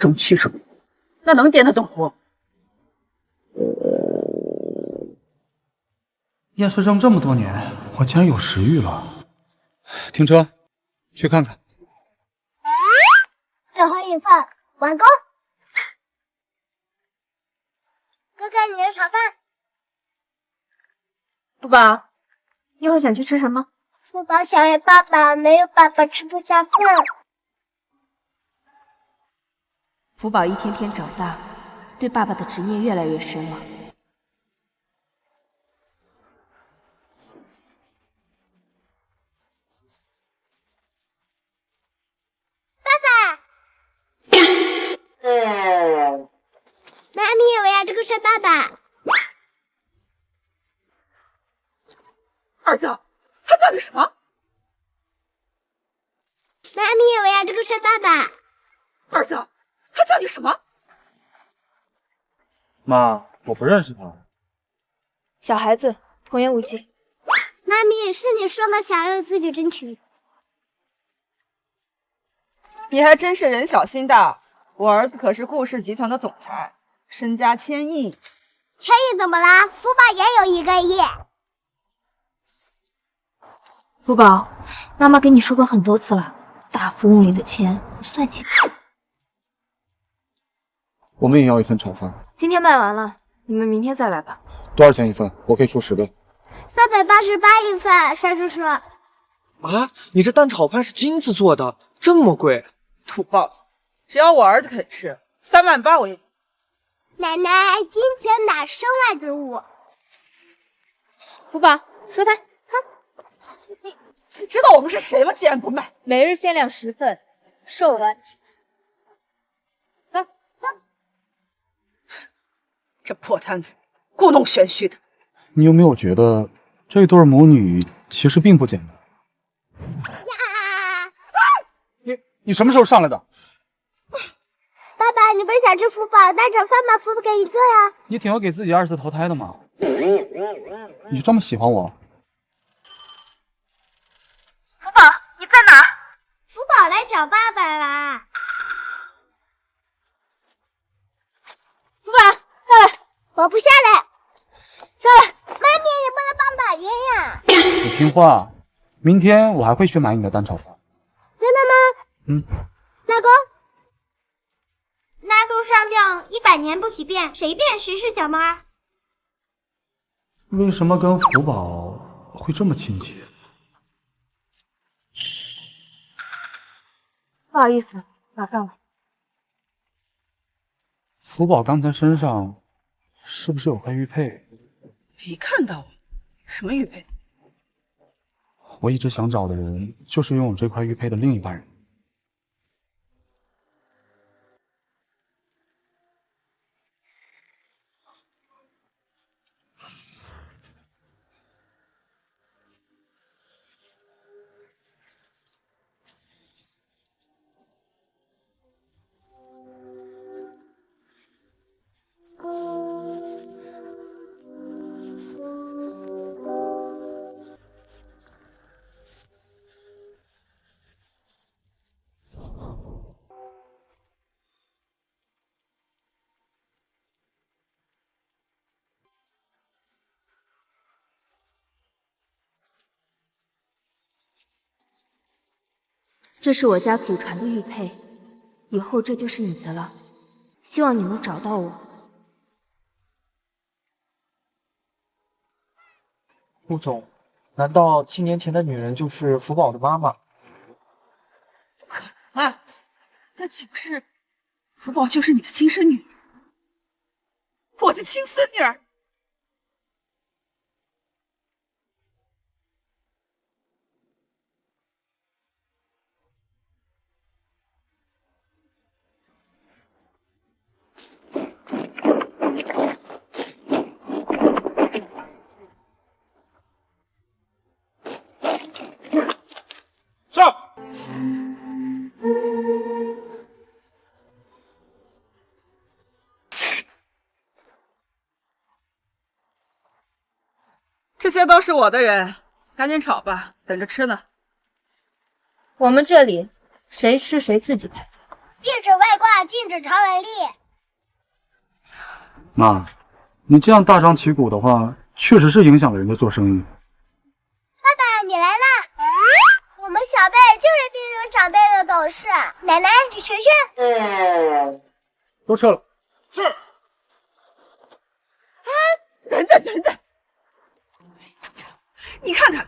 种屈辱，那能颠得动火？厌食症这么多年，我竟然有食欲了。停车，去看看。最后一份完工。哥哥，你的炒饭。福宝，一会儿想去吃什么？福宝想要爸爸，没有爸爸吃不下饭。福宝一天天长大，对爸爸的执念越来越深了。妈咪，我要这个是爸爸。儿子，他叫你什么？妈咪，我要这个是爸爸。儿子，他叫你什么？妈，我不认识他。小孩子，童言无忌。妈咪，是你说的想要自己争取。你还真是人小心大，我儿子可是顾氏集团的总裁，身家1000亿。千亿怎么啦？福宝也有1个亿。福宝，妈妈跟你说过很多次了，大富翁里的钱不算钱。我们也要一份炒饭。今天卖完了，你们明天再来吧。多少钱一份？我可以出10个。388一份，帅叔叔。啊，你这蛋炒饭是金子做的，这么贵？土包子，只要我儿子肯吃，38000我也。奶奶，金钱乃身外之物。福宝，收摊。你知道我们是谁吗？竟然不卖！每日限量10份，售完。走。这破摊子，故弄玄虚的。你有没有觉得这对母女其实并不简单？你什么时候上来的？爸爸，你不是想吃福宝蛋炒饭吗？福宝给你做呀。你挺有给自己2次投胎的嘛？你就这么喜欢我？福宝，你在哪儿？福宝来找爸爸啦。福宝，下来！我不下来。下来！妈咪，你不能帮打冤呀。你听话，明天我还会去买你的蛋炒饭。真的吗？嗯。老公，那路上吊100年不许变，谁变谁是小猫。为什么跟福宝会这么亲切？不好意思，马上来。福宝刚才身上是不是有块玉佩？没看到啊，什么玉佩？我一直想找的人就是拥有这块玉佩的另一半人。这是我家祖传的玉佩，以后这就是你的了。希望你能找到我。陆总，难道7年前的女人就是福宝的妈妈？啊，那岂不是福宝就是你的亲生女儿，我的亲孙女儿？这些都是我的人，赶紧炒吧，等着吃呢。我们这里谁吃谁自己排队。禁止外挂，禁止超能力。妈，你这样大张旗鼓的话，确实是影响了人家做生意。爸爸，你来啦！我们小贝就是比你们长辈的懂事。奶奶，你学学。都撤了。是。等等，你看看，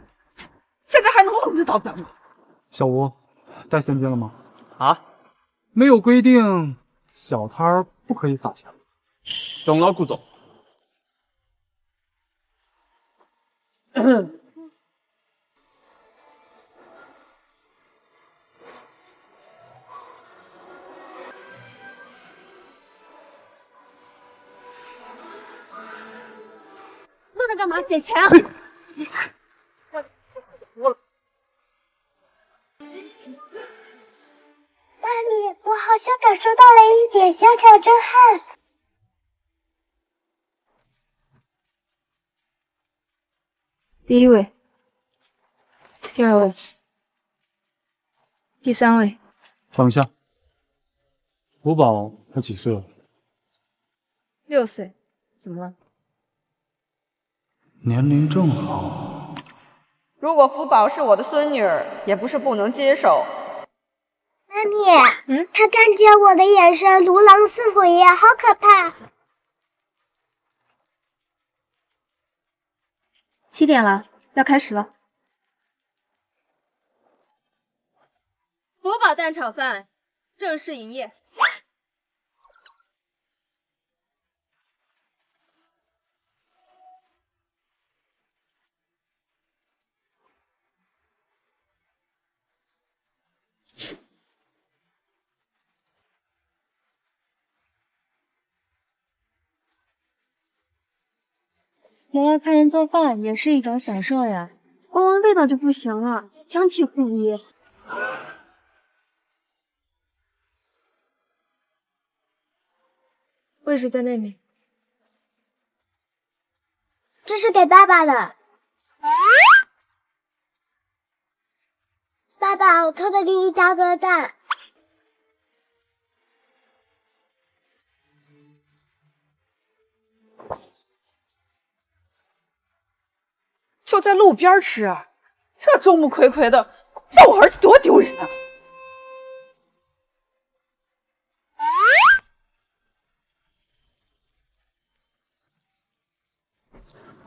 现在还能轮得到咱们？小吴，带现金了吗？啊？没有规定小摊儿不可以撒钱。懂了，顾总。弄着干嘛？捡钱啊！妈咪，我好像感受到了一点小小震撼。第1位，第2位，第3位。等一下，福宝他几岁了6岁，怎么了？年龄正好。如果福宝是我的孙女儿，也不是不能接受。妈咪，他看见我的眼神如狼似虎一样，好可怕。7点了，要开始了。福宝蛋炒饭正式营业。能来看人做饭也是一种享受呀。光闻味道就不行了，香气扑鼻。位置在那边。这是给爸爸的。爸爸，我偷偷给你加个蛋。就在路边吃啊，这众目睽睽的，让我儿子多丢人啊！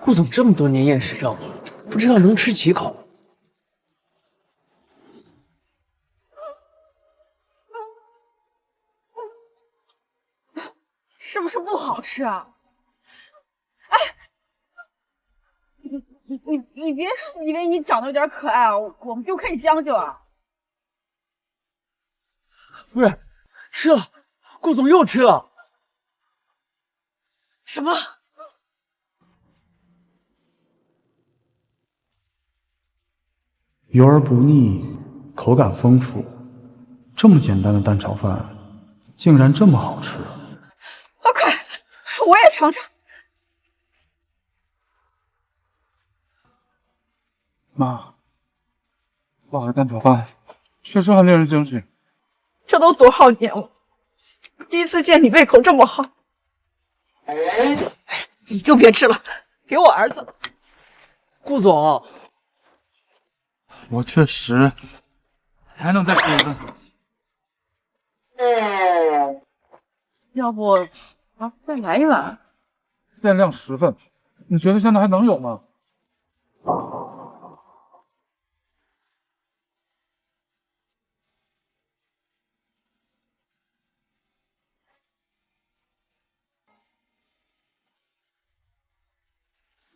顾总这么多年验尸证，不知道能吃几口。是不是不好吃啊？哎，你别以为你长得有点可爱啊，我们就可以将就啊！夫人，吃了，顾总又吃了。什么？油而不腻，口感丰富，这么简单的蛋炒饭，竟然这么好吃！啊，快，我也尝尝。妈，爸的蛋炒饭确实很令人惊喜。这都多少年了，第一次见你胃口这么好。你就别吃了，给我儿子。顾总，我确实还能再吃一份。要不啊，再来一碗。限量10份，你觉得现在还能有吗？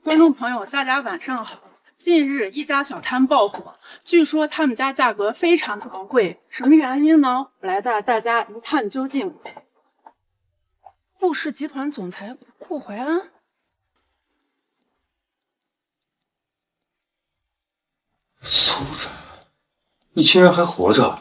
观众朋友，大家晚上好。近日，一家小摊爆火，据说他们家价格非常的昂贵，什么原因呢？我来带大家一探究竟。陆氏集团总裁顾怀安，苏轼，你竟然还活着！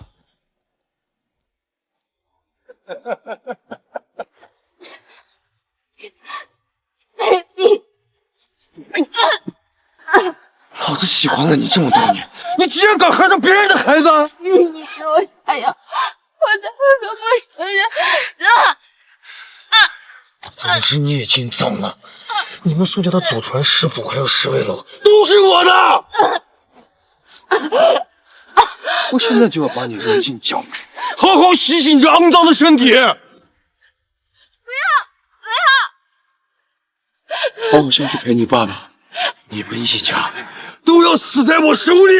老子喜欢了你这么多年，你居然敢害上别人的孩子！你给我下药，才会和陌生人真是孽尽葬了！你们苏家的祖传食谱还有食味楼都是我的！我现在就要把你扔进江里，好好洗洗你这肮脏的身体！不要！帮我先去陪你爸爸，你们一家都要死在我手里！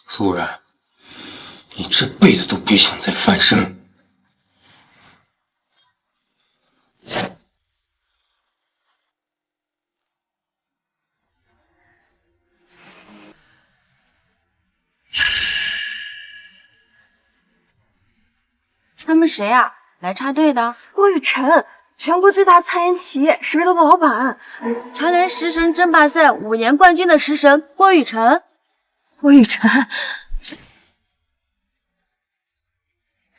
苏然，你这辈子都别想再翻身！他们谁啊？来插队的？郭雨辰，全国最大餐饮企业食味楼的老板。茶坛食神争霸赛5年冠军的食神郭雨辰。郭雨辰，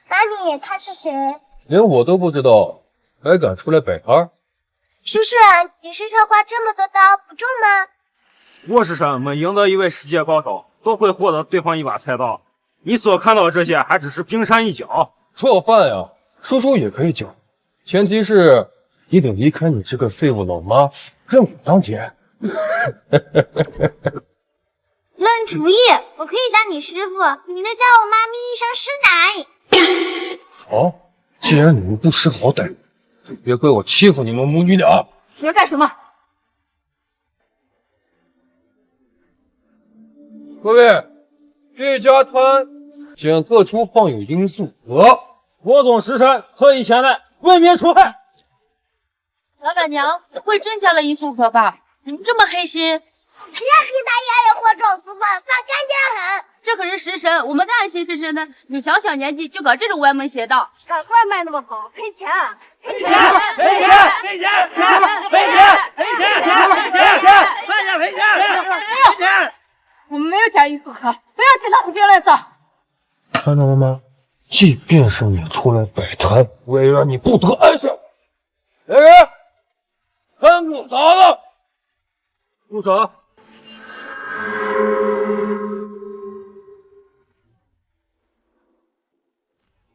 妈咪，他是谁？连我都不知道，还敢出来摆摊？石神，你身上挂这么多刀，不重吗？我是神，每赢得一位世界高手，都会获得对方一把菜刀。你所看到的这些，还只是冰山一角。做饭呀，叔叔也可以教，前提是你得离开你这个废物老妈，让我当姐。论厨艺，我可以当你师傅，你能教我妈咪一声师奶。好，既然你们不识好歹，就别怪我欺负你们母女俩。你要干什么？各位，这家摊检测出放有罂粟和我总食神特意前来为民除害。老板娘，不会真加了罂粟壳吧？你们这么黑心！那皮大爷也火种福分，饭干净很。这可是食神，我们当然心是真的。你小小年纪就搞这种歪门邪道，赶快卖那么好，赔钱！赔钱！赔钱！赔钱！赔钱！赔钱！赔钱！赔钱！我们没有加罂粟壳，不要听他胡编乱造。看到了吗？即便是你出来摆摊，我也让你不得安生。来人，摊给砸了！住手！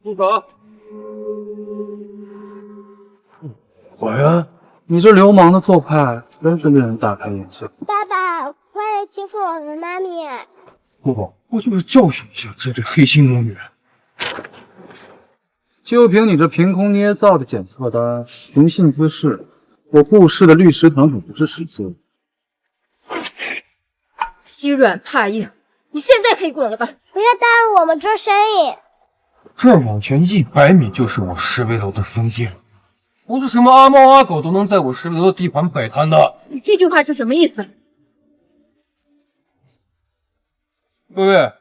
住手！果然，你这流氓的做派真是令人大开眼界。爸爸，坏人欺负我的妈咪。不，我就是教训一下这对黑心母女。就凭你这凭空捏造的检测单，寻衅滋事，我顾氏的律师团可不是食罪。欺软怕硬，你现在可以滚了吧？不要耽误我们做生意。这往前100米就是我食味楼的分店，不是什么阿猫阿狗都能在我食味楼的地盘摆摊的。你这句话是什么意思？各位，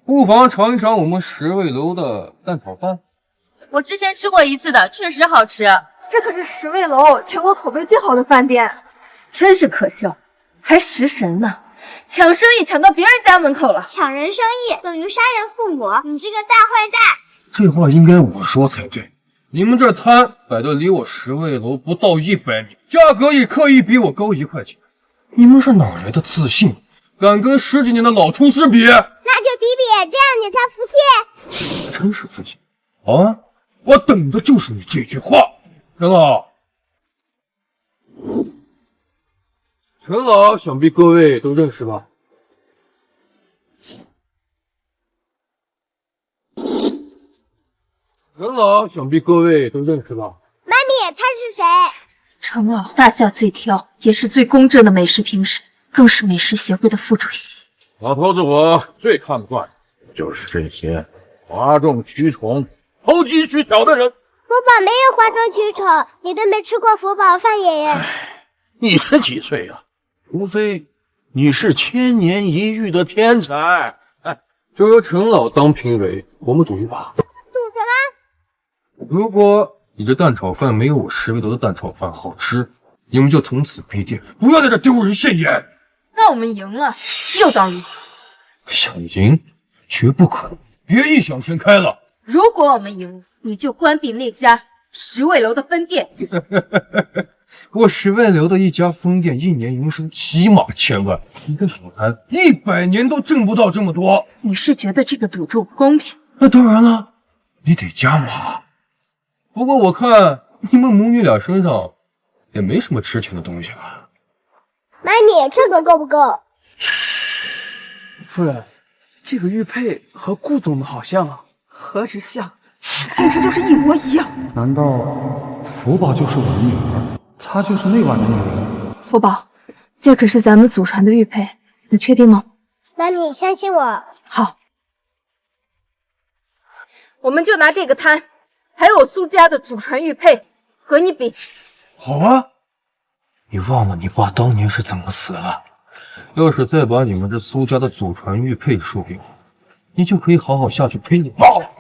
不妨尝一尝我们食味楼的蛋炒饭。我之前吃过一次的，确实好吃。这可是食味楼全国口碑最好的饭店，真是可笑，还食神呢！抢生意抢到别人家门口了，抢人生意等于杀人父母，你这个大坏蛋！这话应该我说才对。你们这摊摆的离我食味楼不到100米，价格也刻意比我高1块钱，你们是哪来的自信？敢跟10几年的老厨师比？那就比比，这样你才服气。真是自信啊！我等的就是你这句话，陈老。陈老，想必各位都认识吧？陈老，想必各位都认识吧？妈咪，他是谁？程老，大夏最挑，也是最公正的美食评审，更是美食协会的副主席。老头子，我最看不惯就是这些哗众取宠、投机取巧的人。福宝没有哗众取宠，你都没吃过福宝饭，爷爷。你才几岁呀？除非你是千年一遇的天才。哎，就由陈老当评委，我们赌一把。赌什么？如果你的蛋炒饭没有我食味楼的蛋炒饭好吃，你们就从此闭店，不要在这丢人现眼。那我们赢了，又当如何？想赢，绝不可能！别异想天开了。如果我们赢了，你就关闭那家食味楼的分店。我十味楼的一家分店一年营收起码1000万，一个小摊100年都挣不到这么多。你是觉得这个赌注不公平？那当然了，你得加码。不过我看你们母女俩身上也没什么值钱的东西了。妈咪，这个够不够？夫人，这个玉佩和顾总的好像啊。何止像，简直就是一模一样。难道福宝就是我的女儿，她就是那晚的女人？福宝，这可是咱们祖传的玉佩，你确定吗？妈咪，相信我。好，我们就拿这个摊，还有我苏家的祖传玉佩和你比。好啊，你忘了你爸当年是怎么死的？要是再把你们这苏家的祖传玉佩输给我，你就可以好好下去陪你爸了。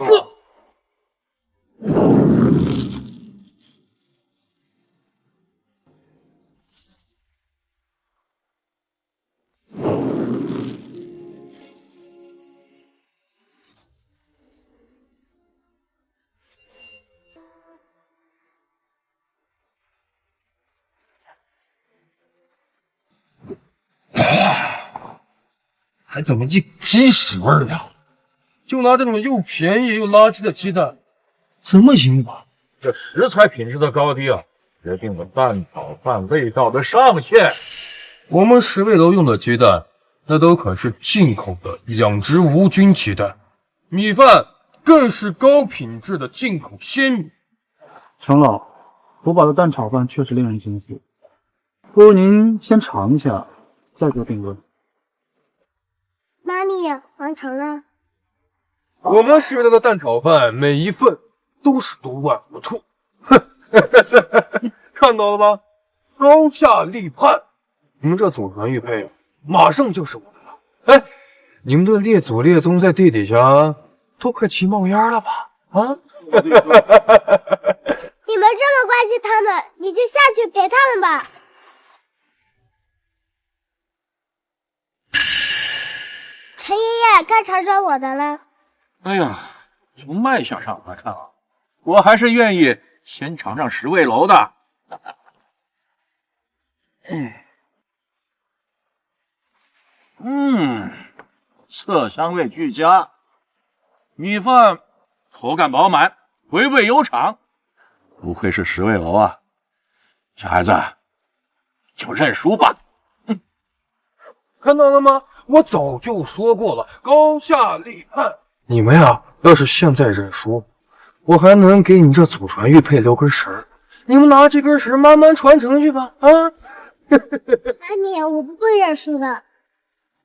还怎么一鸡屎味儿呀？就拿这种又便宜又垃圾的鸡蛋，怎么赢吧？这食材品质的高低啊，决定了蛋炒饭味道的上限。我们十味楼用的鸡蛋，那都可是进口的养殖无菌鸡蛋，米饭更是高品质的进口鲜米。程老，福宝的蛋炒饭确实令人惊喜，不如您先尝一下，再做定论。妈咪，完成了。我们十味楼的蛋炒饭每一份都是毒万无兔，看到了吧？高下立判。你们这祖传玉佩马上就是我的了。哎，你们的列祖列宗在地底下都快起冒烟了吧？啊！你们这么关心他们，你就下去陪他们吧。陈爷爷，该尝尝我的了。哎呀，从卖相上来看啊，我还是愿意先尝尝十味楼的。色香味俱佳，米饭口感饱满，回味悠长，不愧是十味楼啊！小孩子，就认输吧。看到了吗？我早就说过了，高下立判。你们呀，要是现在认输，我还能给你这祖传玉佩留根神儿，你们拿这根神慢慢传承去吧。啊！妈咪，我不会认输的。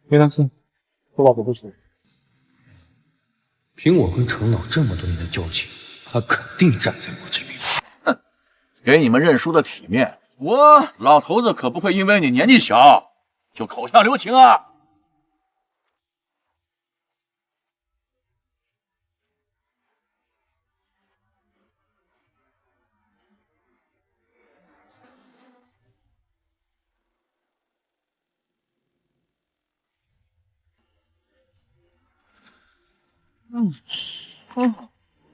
别担心，福宝不会输。凭我跟程老这么多年的交情，他肯定站在我这边。哼，给你们认输的体面，我老头子可不会因为你年纪小就口下留情啊！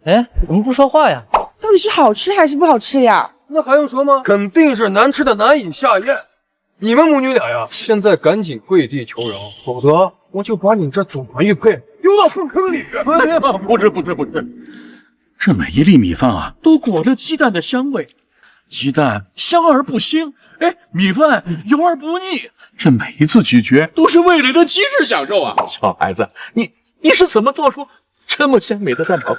哎，怎么不说话呀？到底是好吃还是不好吃呀？那还用说吗？肯定是难吃的难以下咽。你们母女俩呀，现在赶紧跪地求饶，否则我就把你这祖传玉佩丢到粪坑里去。不是，这每一粒米饭啊，都裹着鸡蛋的香味，鸡蛋香而不腥，哎，米饭油而不腻，这每一次咀嚼都是味蕾的极致享受啊！小孩子，你是怎么做出这么鲜美的蛋炒？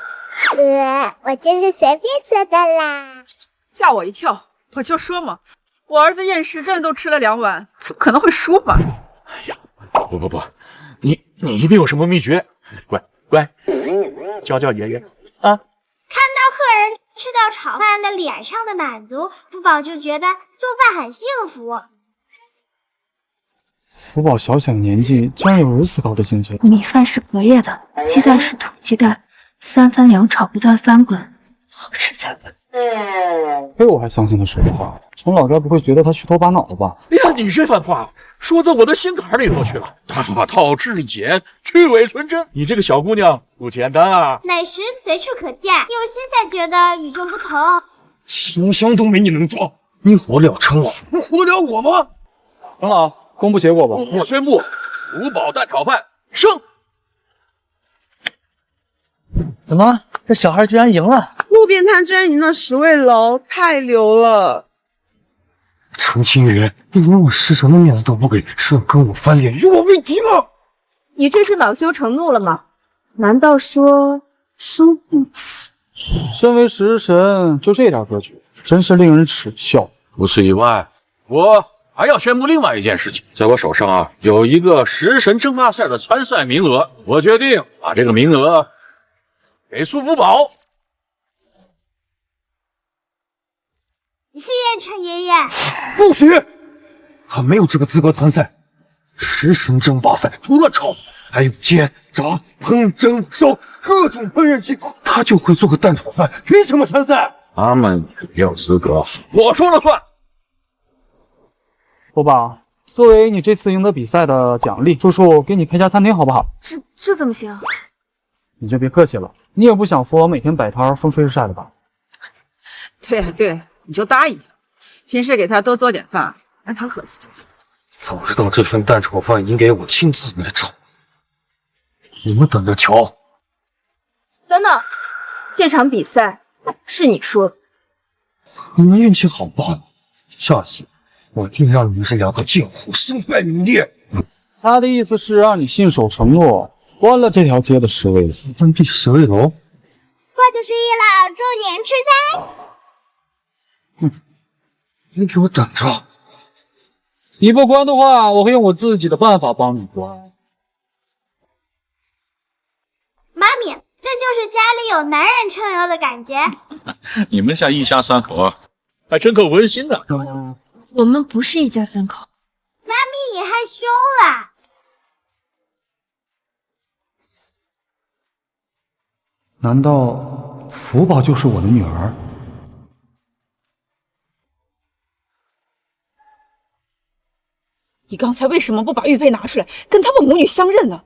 我就是随便做的啦。吓我一跳！我就说嘛，我儿子厌食症都吃了2碗，怎么可能会输嘛？哎呀，不，你一定有什么秘诀，乖，教爷爷啊！看到客人吃到炒饭的脸上的满足，福宝就觉得做饭很幸福。福宝小小年纪竟然有如此高的兴趣。米饭是隔夜的，鸡蛋是土鸡蛋，3番2炒不断翻滚，好吃才对。亏我还相信他说的话，程老该不会觉得他虚头巴脑的吧？哎呀，你这番话说到我的心坎里头去了，大道至简，去伪存真。你这个小姑娘不简单啊！美食随处可见，用心才觉得与众不同。其中香都没你能装。你唬得了陈老？你唬得了我吗？陈老，公布结果吧。我宣布，福宝蛋炒饭胜。怎么，这小孩居然赢了？路边摊居然赢了10位楼，太牛了！陈青云，你连我师承的面子都不给，是要跟我翻脸，与我为敌吗？你这是恼羞成怒了吗？难道说输不起？身为食神，就这点格局，真是令人耻笑。除此以外，我还要宣布另外一件事情，在我手上啊有一个食神争霸赛的参赛名额，我决定把这个名额给苏福宝。谢谢陈爷爷。不许！他没有这个资格参赛。食神争霸赛除了炒，还有煎、炸、烹、蒸、烧各种烹饪技法，他就会做个蛋炒饭，凭什么参赛？他们没有资格，我说了算。福宝，作为你这次赢得比赛的奖励，叔叔给你开家餐厅好不好？这怎么行？你就别客气了，你也不想福宝每天摆摊风吹日晒的吧？对呀对，你就答应他，平时给他多做点饭，让他饿死就行。早知道这份蛋炒饭应该我亲自来炒，你们等着瞧。等等，这场比赛是你说的。你们运气好罢了，下次我一定让你们这2个贱货身败名裂。他的意思是让你信守承诺，关了这条街的10位楼。关闭10位楼？过去11了，周年吃菜。你给我等着！你不关的话，我会用我自己的办法帮你关。妈咪，这就是家里有男人撑腰的感觉。你们家一家3口还真够温馨的。我们不是一家3口。妈咪，你害羞了。难道福宝就是我的女儿？你刚才为什么不把玉佩拿出来，跟他们母女相认呢？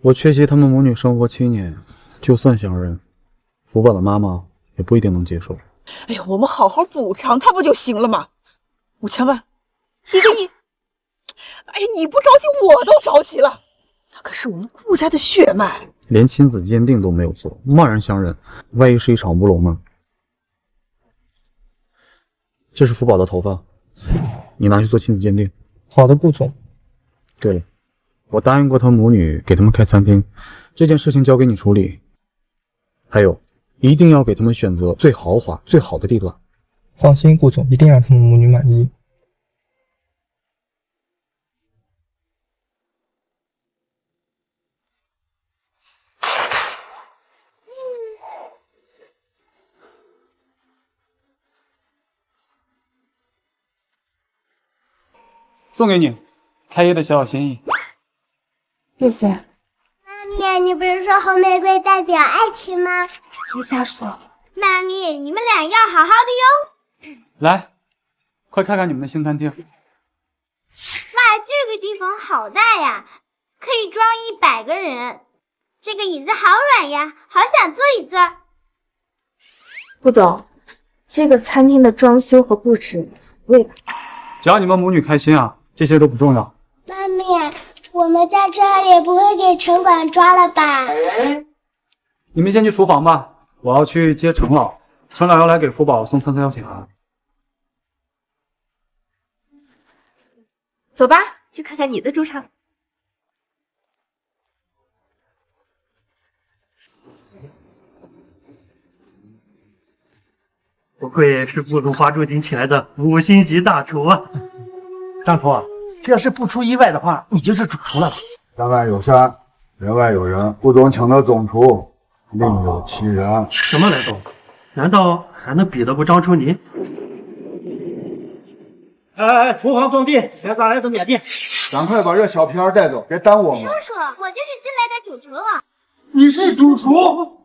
我缺席他们母女生活7年，就算相认，福宝的妈妈也不一定能接受。哎呀，我们好好补偿他不就行了吗？5000万，1个亿。哎呀，你不着急，我都着急了。那可是我们顾家的血脉，连亲子鉴定都没有做，贸然相认，万一是一场乌龙呢？这是福宝的头发，你拿去做亲子鉴定。好的，顾总。对了，我答应过他母女给他们开餐厅，这件事情交给你处理。还有，一定要给他们选择最豪华、最好的地段。放心，顾总，一定让他们母女满意。送给你，开业的小小心意。谢谢。妈咪，你不是说红玫瑰代表爱情吗？别瞎说。妈咪，你们俩要好好的哟。来，快看看你们的新餐厅。哇，这个地方好大呀，可以装100个人。这个椅子好软呀，好想坐一坐。顾总，这个餐厅的装修和布置贵吧？只要你们母女开心啊，这些都不重要。妈咪，我们在这里不会给城管抓了吧？你们先去厨房吧，我要去接程老，程老要来给福宝送参赛邀请函。走吧，去看看你的主场。不愧是顾总花重金请来的5星级大厨啊！张厨，这要是不出意外的话，你就是主厨了吧？山外有山，人外有人，顾总请的总厨另有其人。什么来头？难道还能比得过张厨您？哎，厨房种地，别咋来都免地。赶快把这小皮儿带走，别耽误我们。叔叔，我就是新来的主厨。你是主厨？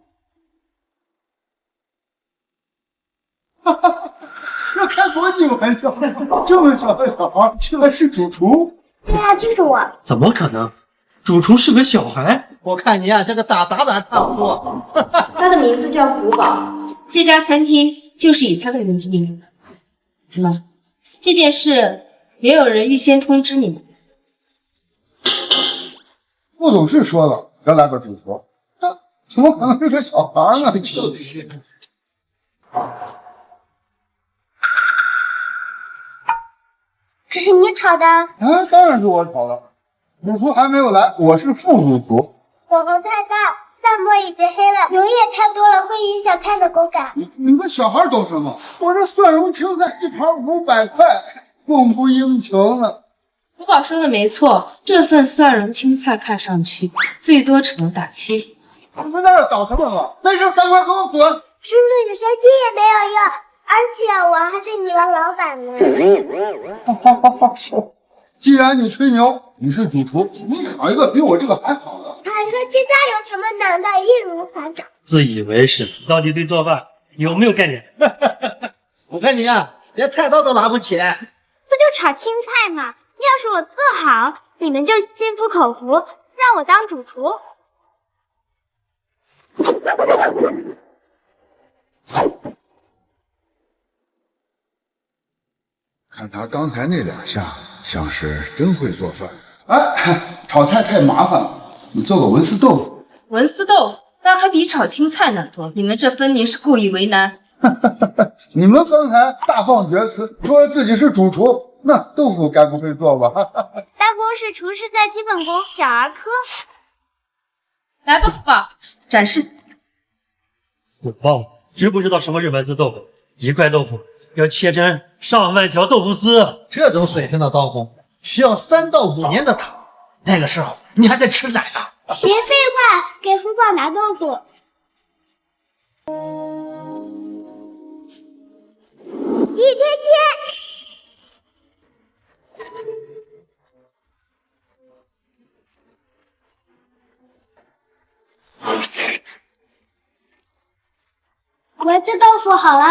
哈哈，这开国际玩笑！这么小的小孩居然是主厨？对啊，就是我。怎么可能？主厨是个小孩，我看你啊，这个打打差不多。他的名字叫福宝，这家餐厅就是以他的名字命名的。怎么，这件事也有人预先通知你们？副总是说了要来个主厨，怎么可能是个小孩呢？就是。这是你炒的？啊，当然是我炒的。主厨还没有来，我是副主厨。火候太大，散沫已经黑了，油液太多了，会影响菜的口感。你们小孩懂什么？我这蒜蓉青菜一盘500块，供不应求呢。福宝说的没错，这份蒜蓉青菜看上去最多只能打7。你们在这捣什么了？没事，赶快给我滚！叔叔，你生气也没有用，而且我还是你的老板呢。既然你吹牛，你是主厨，你炒一个比我这个还好的。他说青菜有什么难的，易如反掌。自以为是，到底对做饭有没有概念？我看你啊，连菜刀都拿不起来。不就炒青菜吗？要是我做好，你们就心服口服，让我当主厨。看他刚才那2下，像是真会做饭。哎，炒菜太麻烦了，你做个文思豆腐。文思豆腐那还比炒青菜难多，你们这分明是故意为难。你们刚才大放厥词，说自己是主厨，那豆腐该不会做吧？大公是厨师在基本功，小儿科。来吧，福宝，展示。我忘了，知不知道什么是文思豆腐？一块豆腐要切成上万条豆腐丝，这种水平的刀工需要3到5年的打。那个时候你还在吃奶呢。别废话，给福宝拿豆腐。一天天。文思豆腐好了。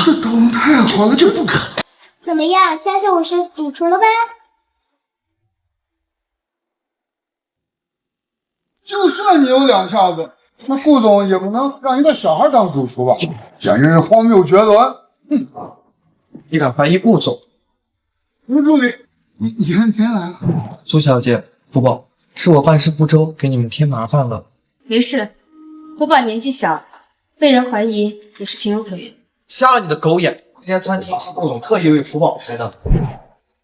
这刀工太好了，这不可能。怎么样，相信我是主厨了吧？就算你有2下子，那副总也不能让一个小孩当主厨吧？简直是荒谬绝伦！你敢怀疑顾总？吴助理，您来了。苏小姐，福宝，是我办事不周，给你们添麻烦了。没事，福宝年纪小，被人怀疑也是情有可原。瞎了你的狗眼！这家餐厅是顾总特意为福宝开的。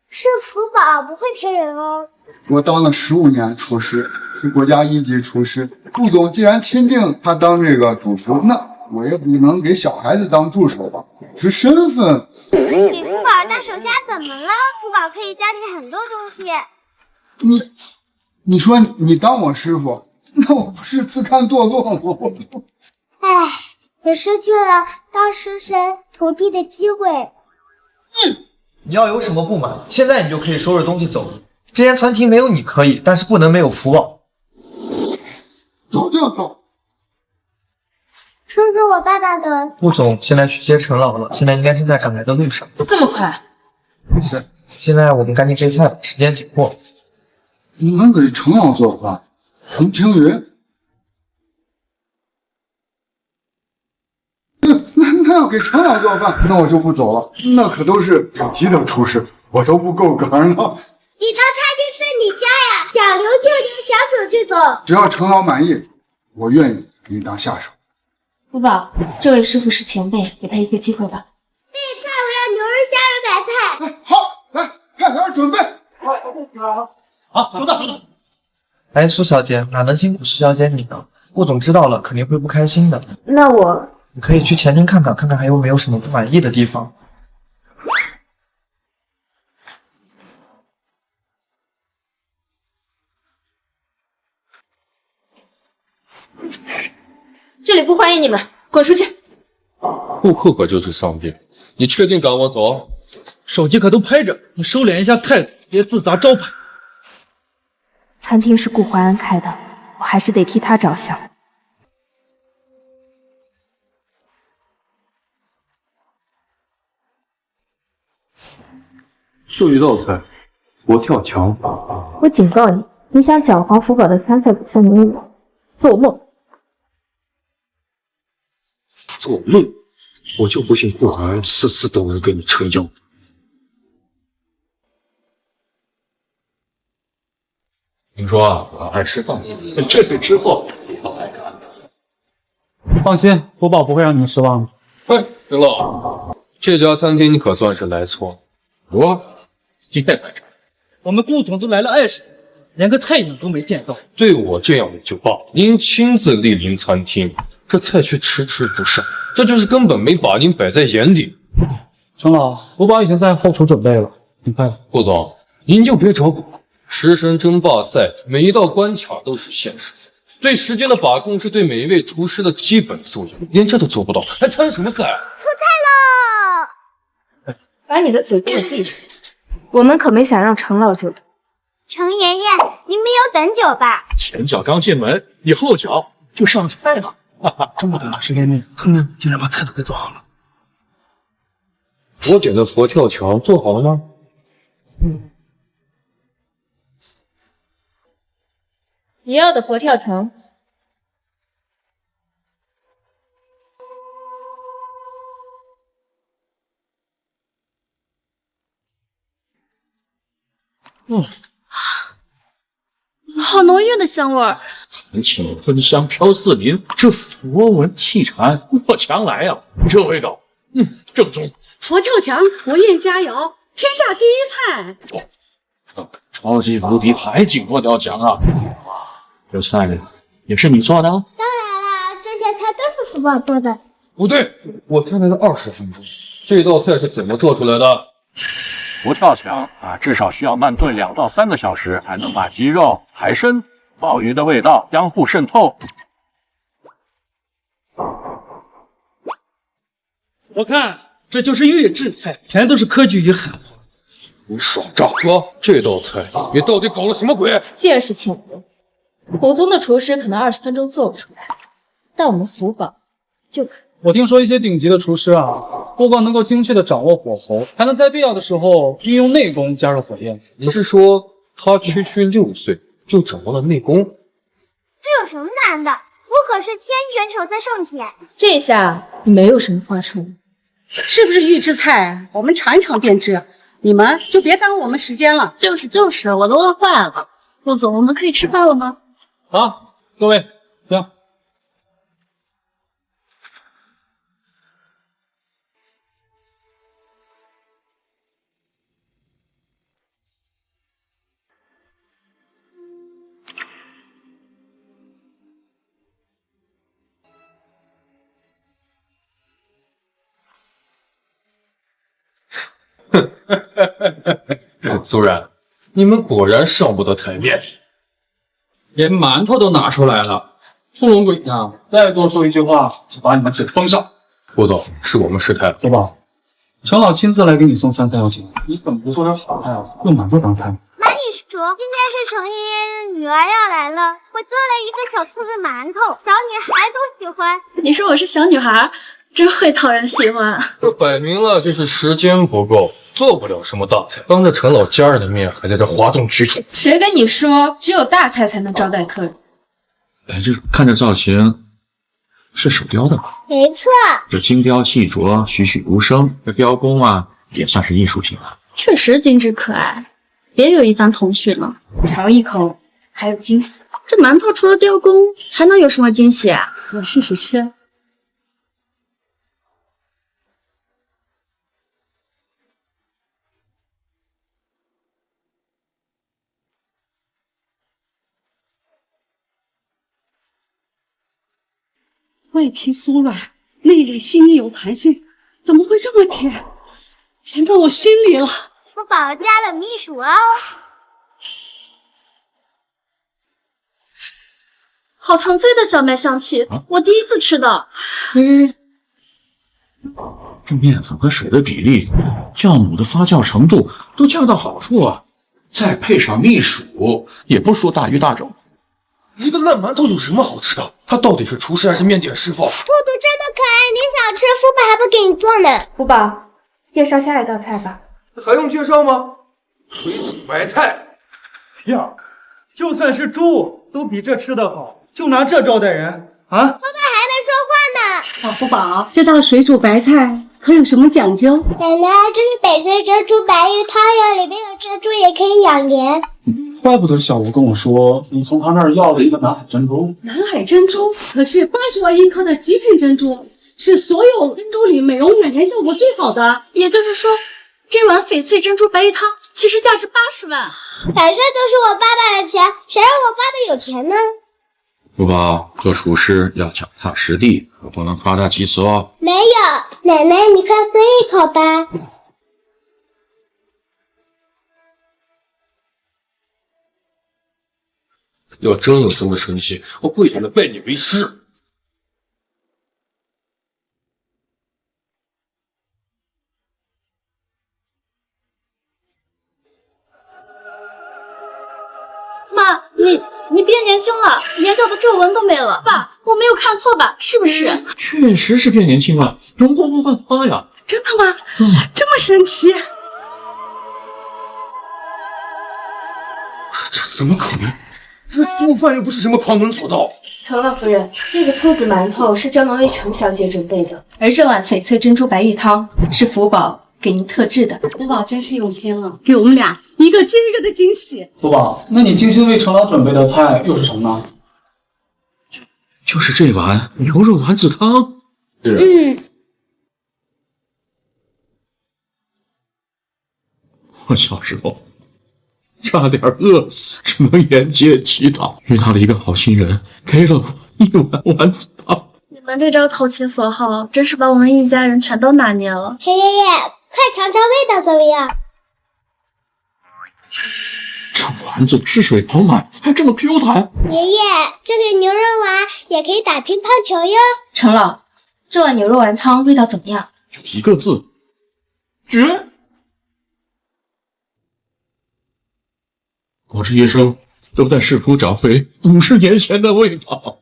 是福宝，不会骗人哦。我当了15年厨师，是国家1级厨师。顾总既然钦定他当这个主厨，那我也不能给小孩子当助手吧，是身份。给福宝当手下怎么了？福宝可以教你很多东西。你说你当我师傅，那我不是自甘堕落吗？唉，也失去了当师神徒弟的机会。你要有什么不满，现在你就可以收拾东西走。这间餐厅没有你可以，但是不能没有福宝。走就走。叔叔，我爸爸呢？顾总现在去接陈老了，现在应该是在赶来的路上。这么快？是，现在我们赶紧备菜吧，时间紧迫。你们给程老做饭？程青云？那要给程老做饭，那我就不走了。那可都是顶级的厨师，我都不够格呢。你当餐厅是你家呀，想留就留，想走就走。只要程老满意，我愿意给你当下手。福宝，这位师傅是前辈，给他一个机会吧。备菜，我要牛肉虾仁白菜。好，来，快点准备。好，收到，收到。哎，苏小姐，哪能辛苦苏小姐你呢？顾总知道了肯定会不开心的。那我你可以去前厅看看，看看还有没有什么不满意的地方。这里不欢迎你们，滚出去！顾客可就是上宾，你确定赶我走？手机可都拍着，你收敛一下态度，别自砸招牌。餐厅是顾淮安开的，我还是得替他着想。就一道菜，佛跳墙。我警告你，你想搅黄福宝的参赛比赛名额，做梦！做梦！我就不信过儿次次都能给你撑腰。听说我爱吃饭，这个之后我再看。放心，福宝不会让你们失望的。喂，陈老，这家餐厅你可算是来错了。我今天来这儿，我们顾总都来了20年，连个菜影都没见到。对我这样的就罢，您亲自莅临餐厅，这菜却迟迟不上，这就是根本没把您摆在眼里。陈老，福宝已经在后厨准备了，很快。顾总，您就别找我。食神争霸赛每一道关卡都是限时赛，对时间的把控是对每一位厨师的基本素养，连这都做不到，还参什么赛啊？出菜喽！把你的嘴给我闭上！我们可没想让程老久等。程爷爷，您没有等久吧？前脚刚进门，你后脚就上菜了。哈哈，这么短的时间内，他们竟然把菜都给做好了。我点的佛跳墙做好了吗？你要的佛跳墙。好浓郁的香味儿。寒气芬香飘四邻，这佛闻气禅，过墙来啊！这味道，正宗。佛跳墙，国宴佳肴，天下第一菜。超级无敌海景佛跳墙啊！哇，这菜也是你做的？当然啦，这些菜都是福宝做的。不对，我才来了20分钟，这道菜是怎么做出来的？佛跳墙啊，至少需要慢炖2到3个小时，才能把鸡肉、海参、鲍鱼的味道相互渗透。我看这就是预制菜，全都是科举与狠活。你耍诈！哥，这道菜你到底搞了什么鬼？见识浅薄，普通的厨师可能20分钟做不出来，但我们福宝就可。我听说一些顶级的厨师啊，不光能够精确的掌握火候，还能在必要的时候运用内功加热火焰。你是说他区区6岁就掌握了内功？这有什么难的？我可是千拳手在圣贤。这下你没有什么话说了。是不是预制菜？我们尝一尝便知。你们就别耽误我们时间了。就是，我都饿坏了。陆总，我们可以吃饭了吗？好，各位，行。苏然，你们果然上不得台面，连馒头都拿出来了，糊弄鬼呢！再多说一句话，就把你们嘴封上。郭总，是我们失态了。福宝，程老亲自来给你送3菜要紧，你怎么不做点好菜啊？用馒头当菜？马女士，今天是程爷爷的女儿要来了，我做了一个小兔子馒头，小女孩都喜欢。你说我是小女孩，真会讨人喜欢。这摆明了就是时间不够，做不了什么大菜，当着陈老家人的面还在这哗众取宠。谁跟你说只有大菜才能招待客人？哎，这看这造型是手雕的吧？没错，这精雕细琢，栩栩如生，这雕工啊也算是艺术品了。确实精致可爱，别有一番童趣呢。尝一口，还有惊喜。这馒头除了雕工，还能有什么惊喜啊？我试试吃。外皮酥软，内里细腻有弹性，怎么会这么甜？甜到我心里了。福宝加了秘薯哦。好纯粹的小麦香气，我第一次吃的。这面粉和水的比例、酵母的发酵程度都恰到好处啊，再配上秘薯，也不输大鱼大肉。一个烂馒头有什么好吃的？他到底是厨师还是面点师傅？兔兔真的可爱，你想吃，福宝还不给你做呢。福宝，介绍下一道菜吧。还用介绍吗？水煮白菜。呀，就算是猪都比这吃的好，就拿这招待人啊！福宝还能说话呢。小福宝，这道水煮白菜可有什么讲究？奶奶，这是翡翠珍珠白玉汤呀，里面有珍珠，也可以养颜。怪不得小吴跟我说，你从他那儿要了一个南海珍珠。南海珍珠可是80万一颗的极品珍珠，是所有珍珠里美容养颜效果最好的。也就是说，这碗翡翠珍珠白玉汤其实价值80万。反正都是我爸爸的钱，谁让我爸爸有钱呢？福宝，做厨师要脚踏实地，可不能夸大其词哦。没有，奶奶，你快喝一口吧。要真有这么神奇，我跪下来拜你为师。妈，你变年轻了，眼角的皱纹都没了。爸，我没有看错吧？是不是？确实是变年轻了，容光焕发呀！真的吗？这么神奇？这怎么可能？做饭又不是什么旁门左道。程老夫人，这个兔子馒头是专门为程小姐准备的，而这碗翡翠珍珠白玉汤是福宝给您特制的。福宝真是用心了，给我们俩一个接一个的惊喜。福宝，那你精心为程老准备的菜又是什么呢？就是这碗牛肉丸子汤。我小时候差点饿死，只能沿街乞讨，遇到了一个好心人，给了我1碗丸子汤。你们这招投其所好，真是把我们一家人全都拿捏了。陈爷爷，快尝尝味道怎么样？这丸子汁水饱满，还这么 Q 弹。爷爷，这个牛肉丸也可以打乒乓球哟。程老，这碗牛肉丸汤味道怎么样？一个字，绝！我这一生都在试图找回50年前的味道。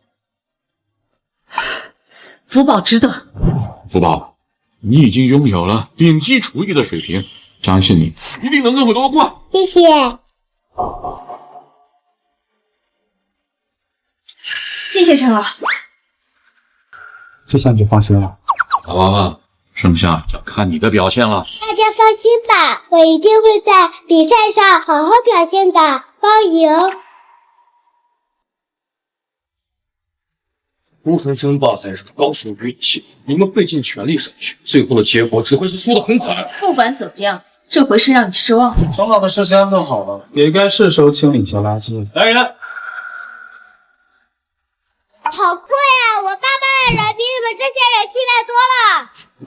福宝值得。福宝，你已经拥有了顶级厨艺的水平，相信你一定能够夺冠。谢谢。谢谢程老。这下你就放心了。老娃娃，剩下就看你的表现了。大家放心吧，我一定会在比赛上好好表现的，包赢。无痕争霸赛是高手于一气，你们费尽全力上去，最后的结果只会是输得很惨。不管怎么样，这回是让你失望。程老的事先安顿好了，也该是时候清理一下垃圾了。来人！好贵啊！我爸爸的人比你们这些人气派多了。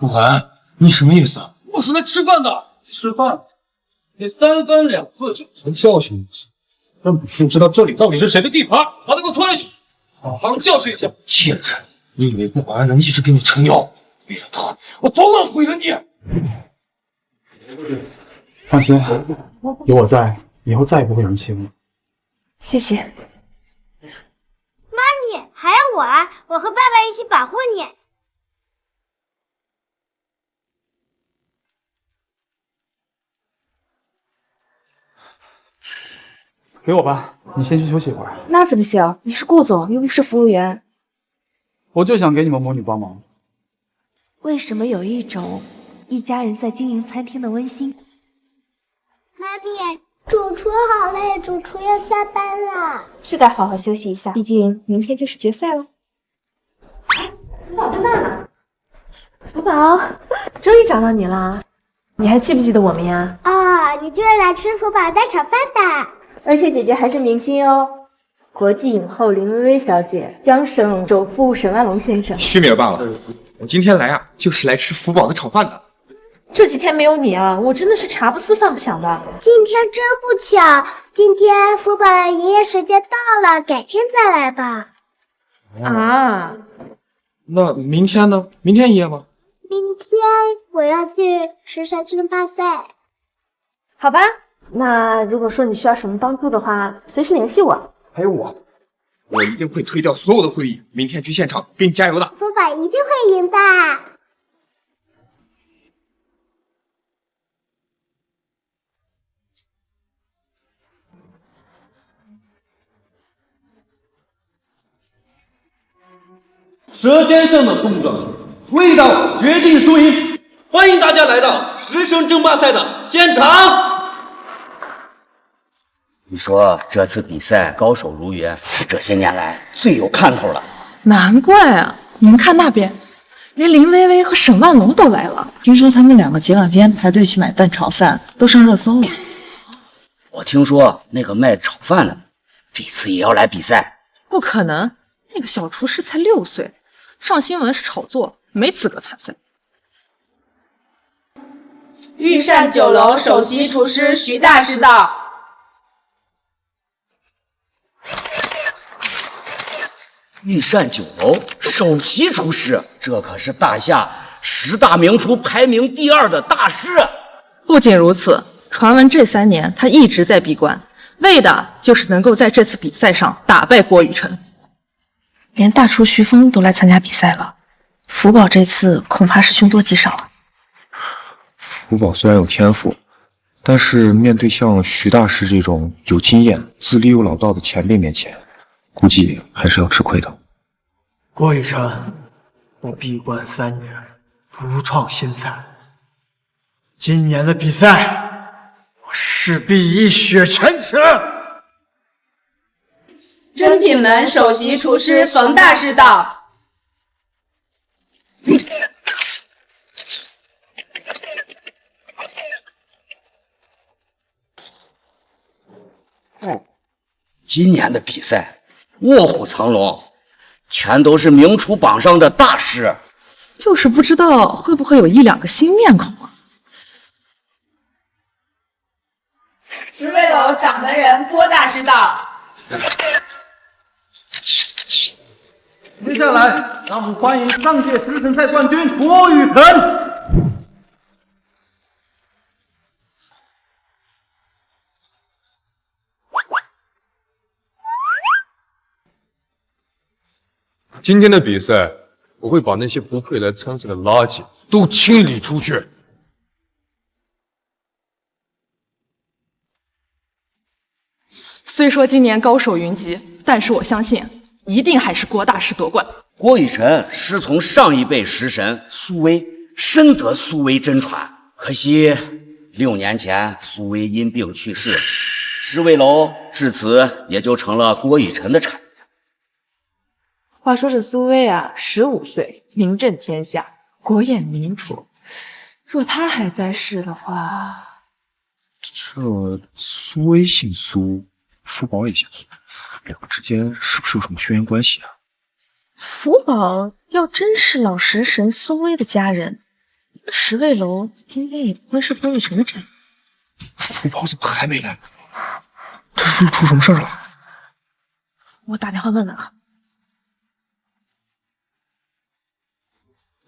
顾寒，你什么意思？我是来吃饭的。吃饭？你3番2次就能教训一下，让母亲知道这里到底是谁的地盘，把他给我拖下去，好好教训一下。贱人，你以为顾寒能一直给你撑腰？为了他，我早晚毁了你。放心，有我在，以后再也不会有人欺负你。谢谢。妈咪，还有我啊！我和爸爸一起保护你。给我吧，你先去休息一会儿。那怎么行？你是顾总，又不是服务员。我就想给你们母女帮忙。为什么有一种一家人在经营餐厅的温馨？妈咪，主厨好累，主厨要下班了。是该好好休息一下，毕竟明天就是决赛了。福宝在那儿呢。福宝，终于找到你了。你还记不记得我们呀？啊，你就是来吃福宝蛋炒饭的。而且姐姐还是明星哦，国际影后林薇薇小姐，江省首富沈万龙先生。虚名罢了，我今天来啊，就是来吃福宝的炒饭的。这几天没有你啊，我真的是茶不思饭不想的。今天真不巧，今天福宝的营业时间到了，改天再来吧。啊，那明天呢？明天营业吗？明天我要去食神争霸赛。好吧，那如果说你需要什么帮助的话，随时联系我。还有我一定会推掉所有的会议，明天去现场给你加油的。福宝一定会赢的。舌尖上的碰撞，味道决定输赢，欢迎大家来到师生争霸赛的现场。你说这次比赛高手如云，是这些年来最有看头了。难怪啊！你们看那边，连林薇薇和沈万龙都来了。听说他们两个前两天排队去买蛋炒饭，都上热搜了。我听说那个卖炒饭的，这次也要来比赛。不可能，那个小厨师才6岁，上新闻是炒作，没资格参赛。御膳酒楼首席厨师徐大师到。御膳酒楼首席厨师，这可是大夏10大名厨排名第2的大师。不仅如此，传闻这3年他一直在闭关，为的就是能够在这次比赛上打败郭雨辰。连大厨徐峰都来参加比赛了，福宝这次恐怕是凶多吉少了。福宝虽然有天赋，但是面对像徐大师这种有经验、资历又老道的前辈面前，估计还是要吃亏的。郭雨辰，我闭关3年，独创新菜，今年的比赛，我势必一雪前耻。珍品门首席厨师冯大师到。今年的比赛卧虎藏龙，全都是名厨榜上的大师，就是不知道会不会有1、2个新面孔啊。十味楼掌门人郭大师到。接下来，让我们欢迎上届食神赛冠军郭雨辰。今天的比赛，我会把那些不配来参赛的垃圾都清理出去。虽说今年高手云集，但是我相信一定还是郭大师夺冠。郭雨辰师从上一辈食神苏威，深得苏威真传。可惜6年前苏威因病去世，十味楼至此也就成了郭雨辰的产业。话说这苏威啊，15岁名震天下，国宴名厨。若他还在世的话，这苏威姓苏，福宝也姓苏，两个之间是不是有什么血缘关系啊？福宝要真是老食神苏威的家人，那十味楼应该也不会是郭雨辰的产业。福宝怎么还没来？他是不是出什么事儿了？我打电话问问啊。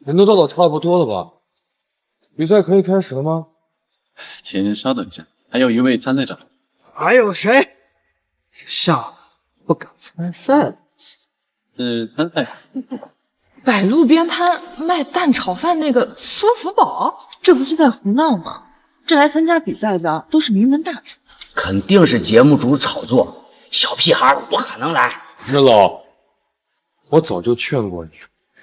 人都到的差不多了吧？比赛可以开始了吗？请稍等一下，还有一位参赛者。还有谁？下不敢参赛。参赛。摆路边摊卖蛋炒饭那个苏福宝，这不是在胡闹吗？这来参加比赛的都是名门大厨，肯定是节目组炒作，小屁孩不可能来。任老，我早就劝过你，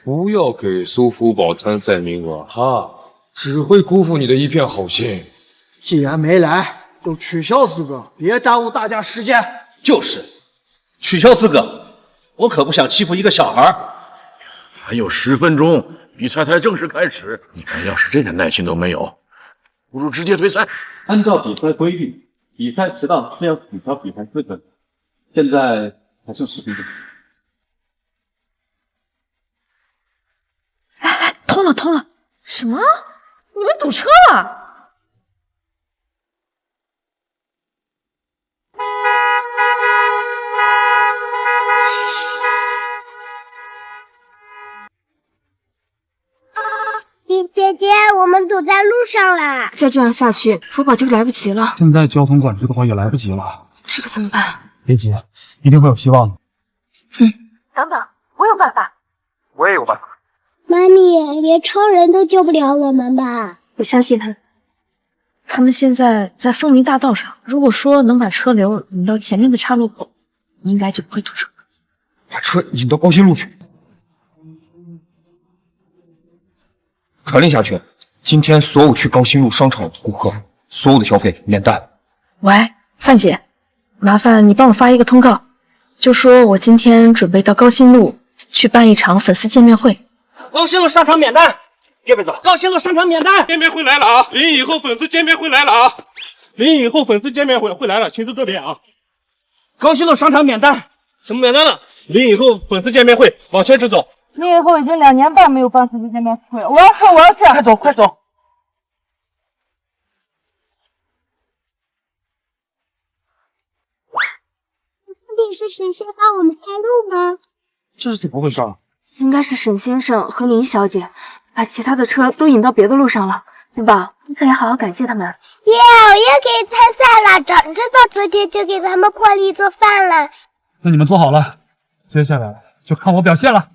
不要给苏福宝参赛名额，他只会辜负你的一片好心。既然没来，就取消资格，别耽误大家时间。就是取消资格，我可不想欺负一个小孩。还有10分钟，比赛才正式开始，你们要是这点耐心都没有，不如直接退赛。按照比赛规定，比赛迟到是要取消比赛资格。现在还剩10分钟。哎，通了通了！什么？你们堵车了？姐姐，我们堵在路上啦！再这样下去，福宝就来不及了。现在交通管制的话也来不及了。这可怎么办？别急，一定会有希望的。等等，我有办法。我也有办法。妈咪，连超人都救不了我们吧？我相信他们。他们现在在枫林大道上，如果说能把车流引到前面的岔路口，应该就不会堵车。把车引到高新路去。传令下去，今天所有去高新路商场的顾客，所有的消费免单。喂，范姐，麻烦你帮我发一个通告，就说我今天准备到高新路去办一场粉丝见面会。高新路商场免单，这边走。高新路商场免单，见面会来了啊！临以后粉丝见面会来了啊！临以后粉丝见面会来了，亲自这边啊！高新路商场免单，什么免单了？临以后粉丝见面会，往前直走。临以后已经2年半没有办粉丝见面会了，我要去，快走，快走！不是神仙帮我们开路吗？这是怎么回事啊？应该是沈先生和林小姐把其他的车都引到别的路上了。对吧？你可以好好感谢他们。耶，我也可以参赛了！早知道昨天就给他们破例做饭了。那你们做好了，接下来就看我表现了。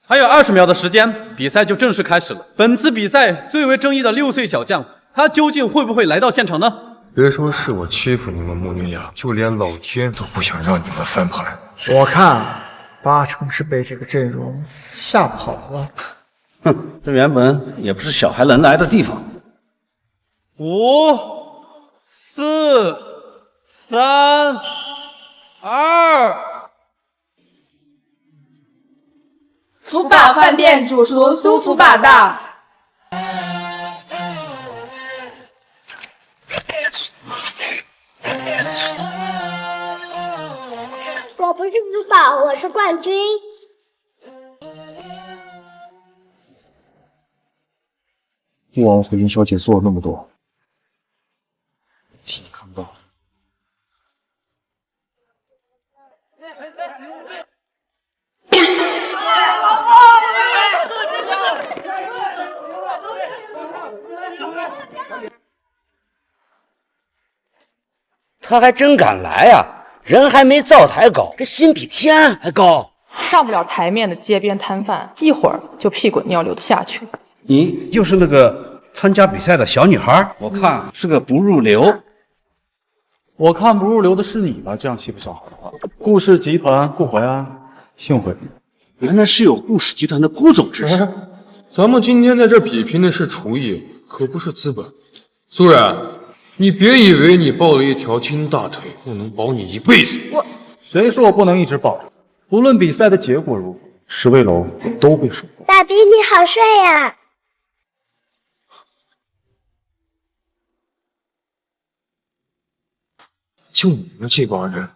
还有20秒的时间，比赛就正式开始了。本次比赛最为争议的6岁小将，他究竟会不会来到现场呢？别说是我欺负你们母女俩，就连老天都不想让你们翻盘。我看8成是被这个阵容吓跑了。哼，这原本也不是小孩能来的地方。5、4、3、2。福宝饭店主厨苏福宝道。我不是福宝，我是冠军。帝王和云小姐做了那么多，替你看不到。他还真敢来呀！人还没灶台高，这心比天还高。上不了台面的街边摊贩，一会儿就屁滚尿流的下去。你就是那个参加比赛的小女孩，我看是个不入流。我看不入流的是你吧？这样欺负小孩的话，顾氏集团顾淮安，幸会。原来是有顾氏集团的顾总支持。咱们今天在这比拼的是厨艺，可不是资本。苏然，你别以为你抱了一条金大腿就能保你一辈子。谁说我不能一直抱着？无论比赛的结果如何，十位楼都被守护。爸比，你好帅呀！就你们这帮人，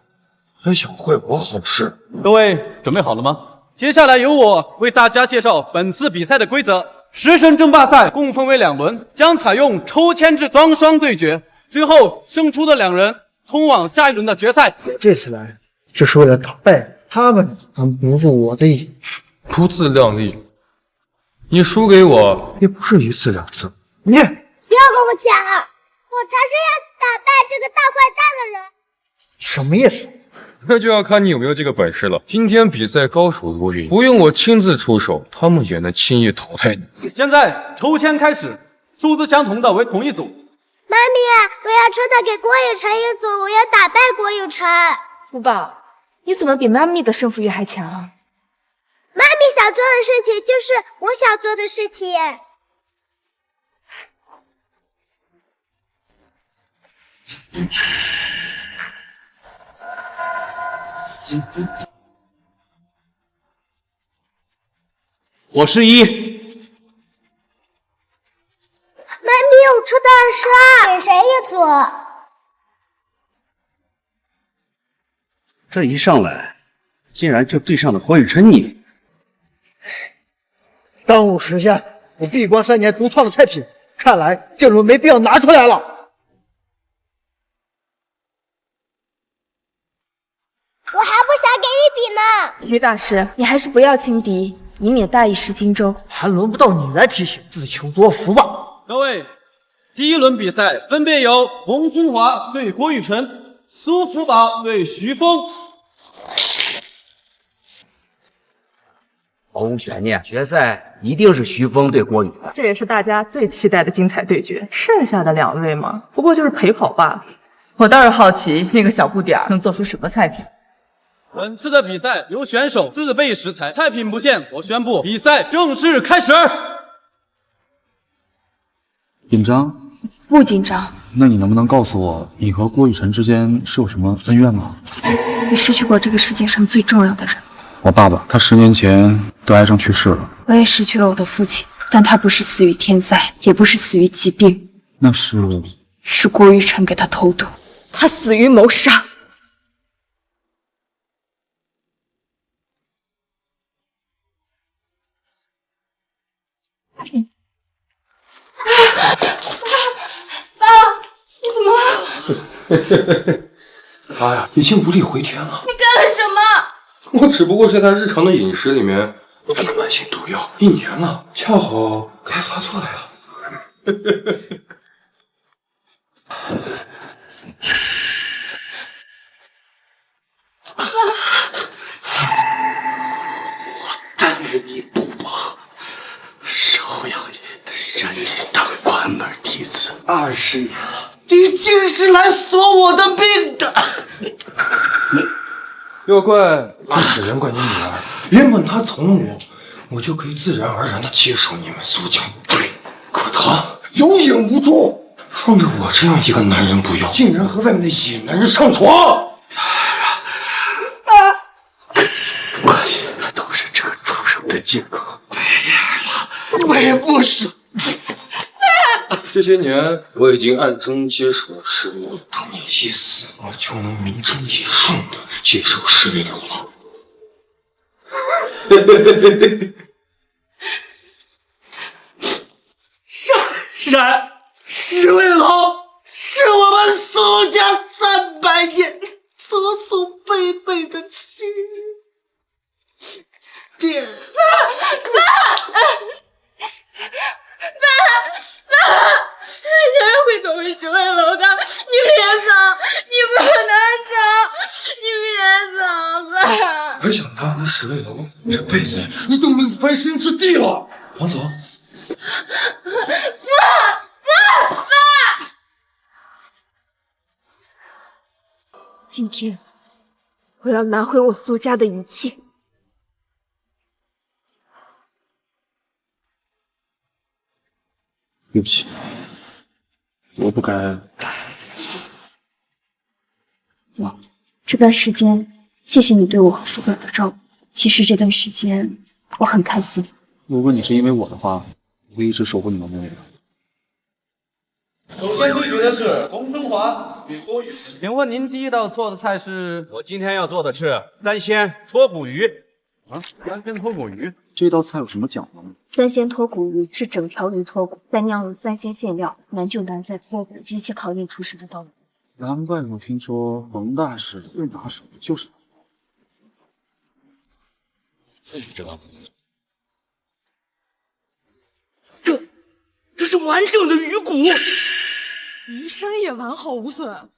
还想坏我好事？各位准备好了吗？接下来由我为大家介绍本次比赛的规则。食神争霸赛共分为2轮，将采用抽签制双双对决，最后胜出的2人通往下一轮的决赛。我这次来就是为了打败他们，能不入我的意。不自量力，你输给我也不是1次2次。你不要跟我抢，我才是要打败这个大坏蛋的人。什么意思？那就要看你有没有这个本事了。今天比赛高手如云，不用我亲自出手，他们也能轻易淘汰你。现在抽签开始，数字相同的为同一组。妈咪，我要抽到给郭有成一组，我要打败郭有成。福宝，你怎么比妈咪的胜负欲还强啊？妈咪想做的事情就是我想做的事情。我是1。妈咪，我抽到了12，给谁一组？这一上来，竟然就对上了郭雨辰你。当务实现我闭关3年独创的菜品，看来这轮没必要拿出来了。我还不想给你比呢。于大师，你还是不要轻敌，以免大意失荆州。还轮不到你来提醒，自求多福吧。各位，第1轮比赛分别由洪勋华对郭雨辰，苏福宝对徐峰。毫无悬念，决赛一定是徐峰对郭宇的。这也是大家最期待的精彩对决。剩下的2位嘛，不过就是陪跑罢了。我倒是好奇，那个小不点儿能做出什么菜品。本次的比赛由选手自备食材，菜品不限。我宣布比赛正式开始。紧张？不紧张。那你能不能告诉我，你和郭雨辰之间是有什么恩怨吗？你失去过这个世界上最重要的人。我爸爸，他10年前得癌症去世了。我也失去了我的父亲，但他不是死于天灾，也不是死于疾病，那是郭雨辰给他投毒，他死于谋杀。爸，你怎么了？他呀，已经无力回天了。你干了什么？我只不过是他日常的饮食里面放了慢性毒药1年了，恰好该发作了呀。爸，我耽误你不薄，收养你，认你当关门弟子20年了，你竟是来索我的命的！要怪不是人怪你女儿，原本她从我就可以自然而然的接受你们苏家，可她有眼无珠，放着我这样一个男人不要，竟然和外面的野男人上床。关系都是这个畜生的借口，没眼了，我也不说。这些年我已经暗中接受了侍卫，等你一死，我就能名正言顺的接受侍卫楼了。侍卫楼是我们苏家300年祖祖辈辈的亲人，这爸，有人会走回侍卫楼的，你别走，你不能走，你别走，爸。还想拿回侍卫楼，这辈子你都没有翻身之地了。王总，爸！今天我要拿回我苏家的一切。对不起，我不该。这段时间，谢谢你对我和副本的照顾。其实这段时间我很开心。如果你是因为我的话，我会一直守护你们妹妹的。首先对决的是龚春华与郭宇。请问您第一道做的菜是？我今天要做的是3鲜脱骨鱼。啊，3鲜脱骨鱼，这道菜有什么讲究吗3鲜脱骨鱼是整条鱼脱骨，再酿入3鲜馅料，难就难在脱骨，极其考验厨师的道理。难怪我听说冯大师最拿手的就是你知道吗？这是完整的鱼骨，鱼身也完好无损，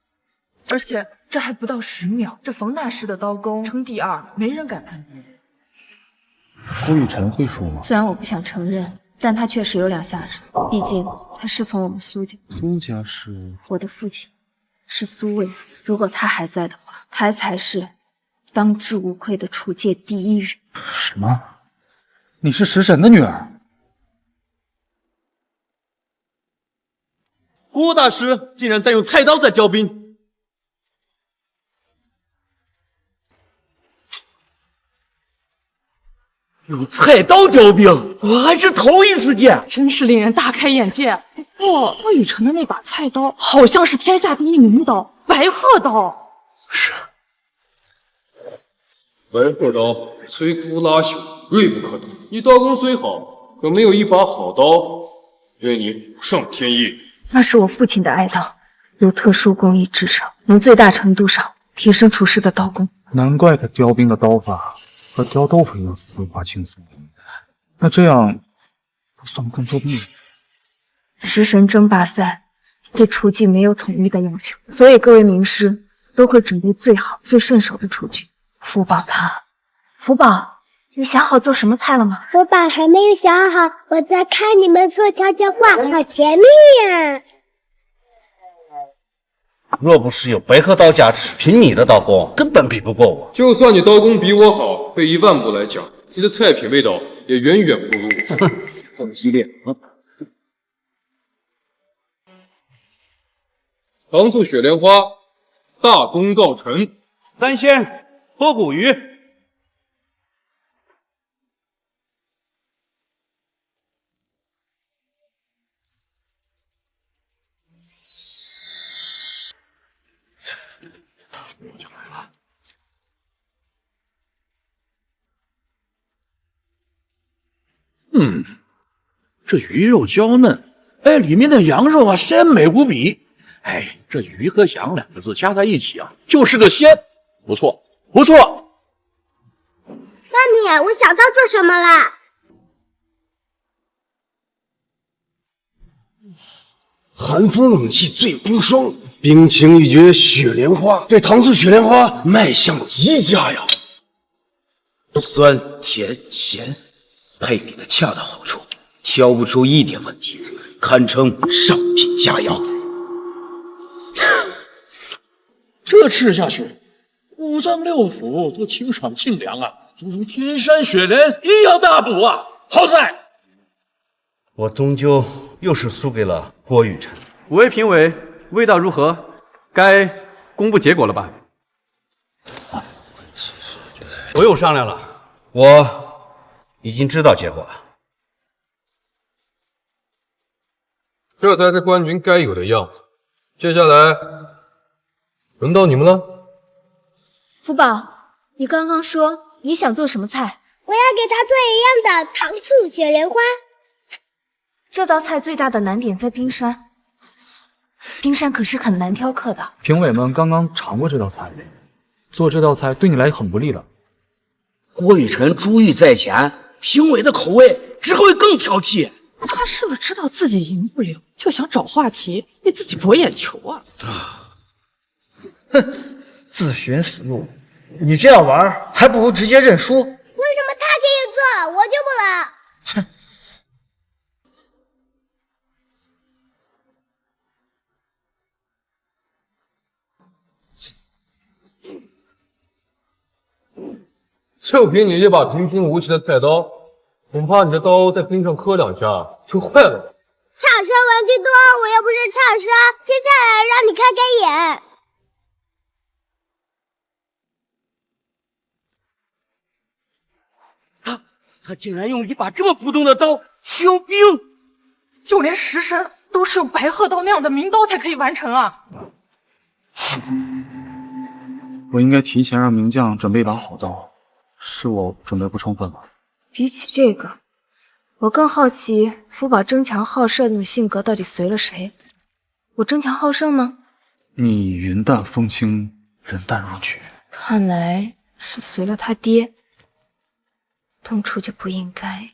而且这还不到10秒，这冯大师的刀工称第2，没人敢攀别。郭雨辰会输吗？虽然我不想承认，但他确实有2下子，毕竟他师从我们苏家。苏家是？我的父亲是苏卫，如果他还在的话，他才是当之无愧的楚界第1人。什么？你是食神的女儿？郭大师竟然在用菜刀在雕兵，用菜刀雕兵，我还是头一次见，真是令人大开眼界。不过郭雨辰的那把菜刀好像是天下第1名刀，白鹤刀。是。白鹤刀摧枯拉朽，锐不可挡。你刀工虽好，可没有一把好刀，愿你上天意。那是我父亲的爱刀，有特殊工艺制成，能最大程度上提升厨师的刀工。难怪他雕兵的刀法和雕豆腐一样丝滑轻松。那这样不算更作弊吗？食神争霸赛对厨具没有统一的要求，所以各位名师都会准备最好、最顺手的厨具，福保他。福保，你想好做什么菜了吗？福宝还没有想好，我在看你们说悄悄话，好甜蜜呀！若不是有白鹤刀加持，凭你的刀工根本比不过我。就算你刀工比我好，退1万步来讲，你的菜品味道也远远不如我。这么激烈啊！糖醋雪莲花，大功告成。3鲜脱骨鱼。这鱼肉娇嫩，哎，里面的羊肉啊鲜美无比，哎，这鱼和羊2个字加在一起啊，就是个鲜，不错，不错。妈咪，我想到做什么啦？寒风冷气最冰霜，冰清玉洁雪莲花。这糖醋雪莲花卖相极佳呀，酸甜咸配比的恰到好处，挑不出一点问题，堪称上品佳肴。这吃下去，5脏6腑都清爽清凉啊，如同天山雪莲一样大补啊！好菜。我终究又是输给了郭雨辰。五位评委，味道如何？该公布结果了吧？不用商量了，我已经知道结果了。这才是冠军该有的样子。接下来轮到你们了。福宝，你刚刚说你想做什么菜？我要给他做一样的糖醋雪莲花。这道菜最大的难点在冰山，冰山可是很难挑客的。评委们刚刚尝过这道菜，做这道菜对你来很不利的。郭雨辰珠玉在前，评委的口味只会更挑剔。他是不是知道自己赢不了，就想找话题为自己博眼球啊？哼，自寻死路！你这样玩，还不如直接认输。为什么他可以做，我就不能？哼！就凭你这把平平无奇的菜刀，恐怕你的刀在冰上磕2下就坏了。唱声玩具多，我又不是唱声，接下来让你开开眼。他竟然用一把这么不动的刀削冰，就连食神都是用白鹤刀那样的名刀才可以完成啊！我应该提前让名将准备一把好刀，是我准备不充分了。比起这个，我更好奇福宝争强好胜的性格到底随了谁？我争强好胜吗？你云淡风轻，人淡如菊。看来是随了他爹，当初就不应该。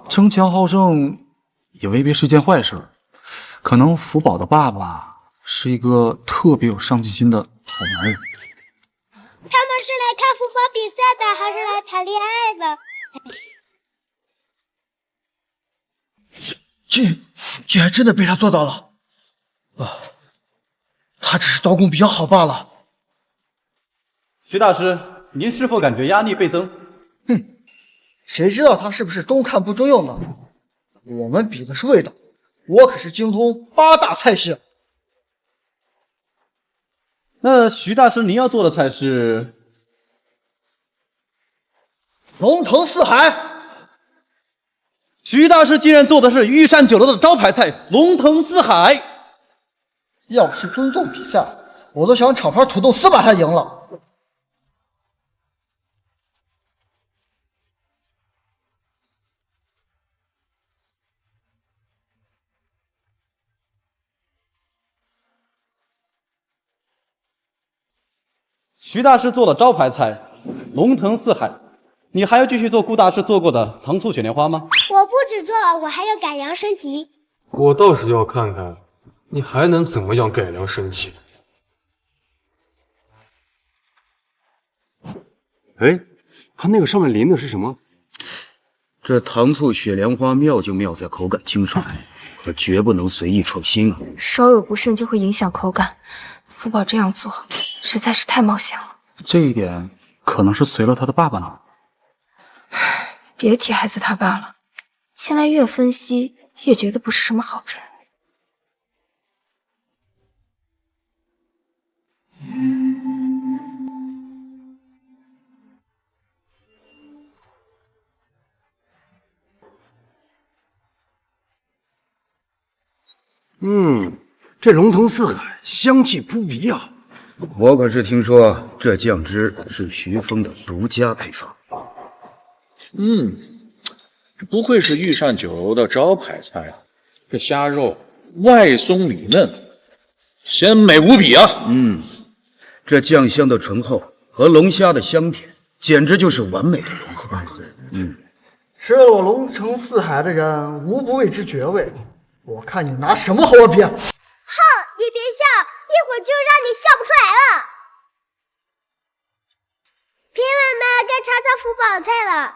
争强好胜也未必是件坏事，可能福宝的爸爸是一个特别有上进心的好男人。他们是来看福宝比赛的，还是来谈恋爱的？竟然真的被他做到了！啊，他只是刀工比较好罢了。徐大师，您是否感觉压力倍增？哼，谁知道他是不是中看不中用呢？我们比的是味道，我可是精通8大菜系。那徐大师，您要做的菜是龙腾四海。徐大师竟然做的是玉山酒楼的招牌菜龙腾四海。要不是尊重比赛，我都想炒盘土豆丝把他赢了。徐大师做了招牌菜龙腾四海，你还要继续做顾大师做过的糖醋雪莲花吗？我不止做，我还要改良升级。我倒是要看看你还能怎么样改良升级。哎，它那个上面淋的是什么？这糖醋雪莲花妙就妙在口感清爽，可绝不能随意创新啊！稍有不慎就会影响口感。福宝这样做实在是太冒险了。这一点可能是随了他的爸爸呢。别提孩子他爸了，现在越分析越觉得不是什么好人。这龙腾四海，香气扑鼻啊！我可是听说这酱汁是徐峰的独家配方。这不愧是御膳酒楼的招牌菜啊！这虾肉外松里嫩，鲜美无比啊！这酱香的醇厚和龙虾的香甜，简直就是完美的融合。吃了我龙腾四海的人，无不为之绝味。我看你拿什么和我比？哼，你别笑，一会儿就让你笑不出来了。评委们该尝尝福宝菜了。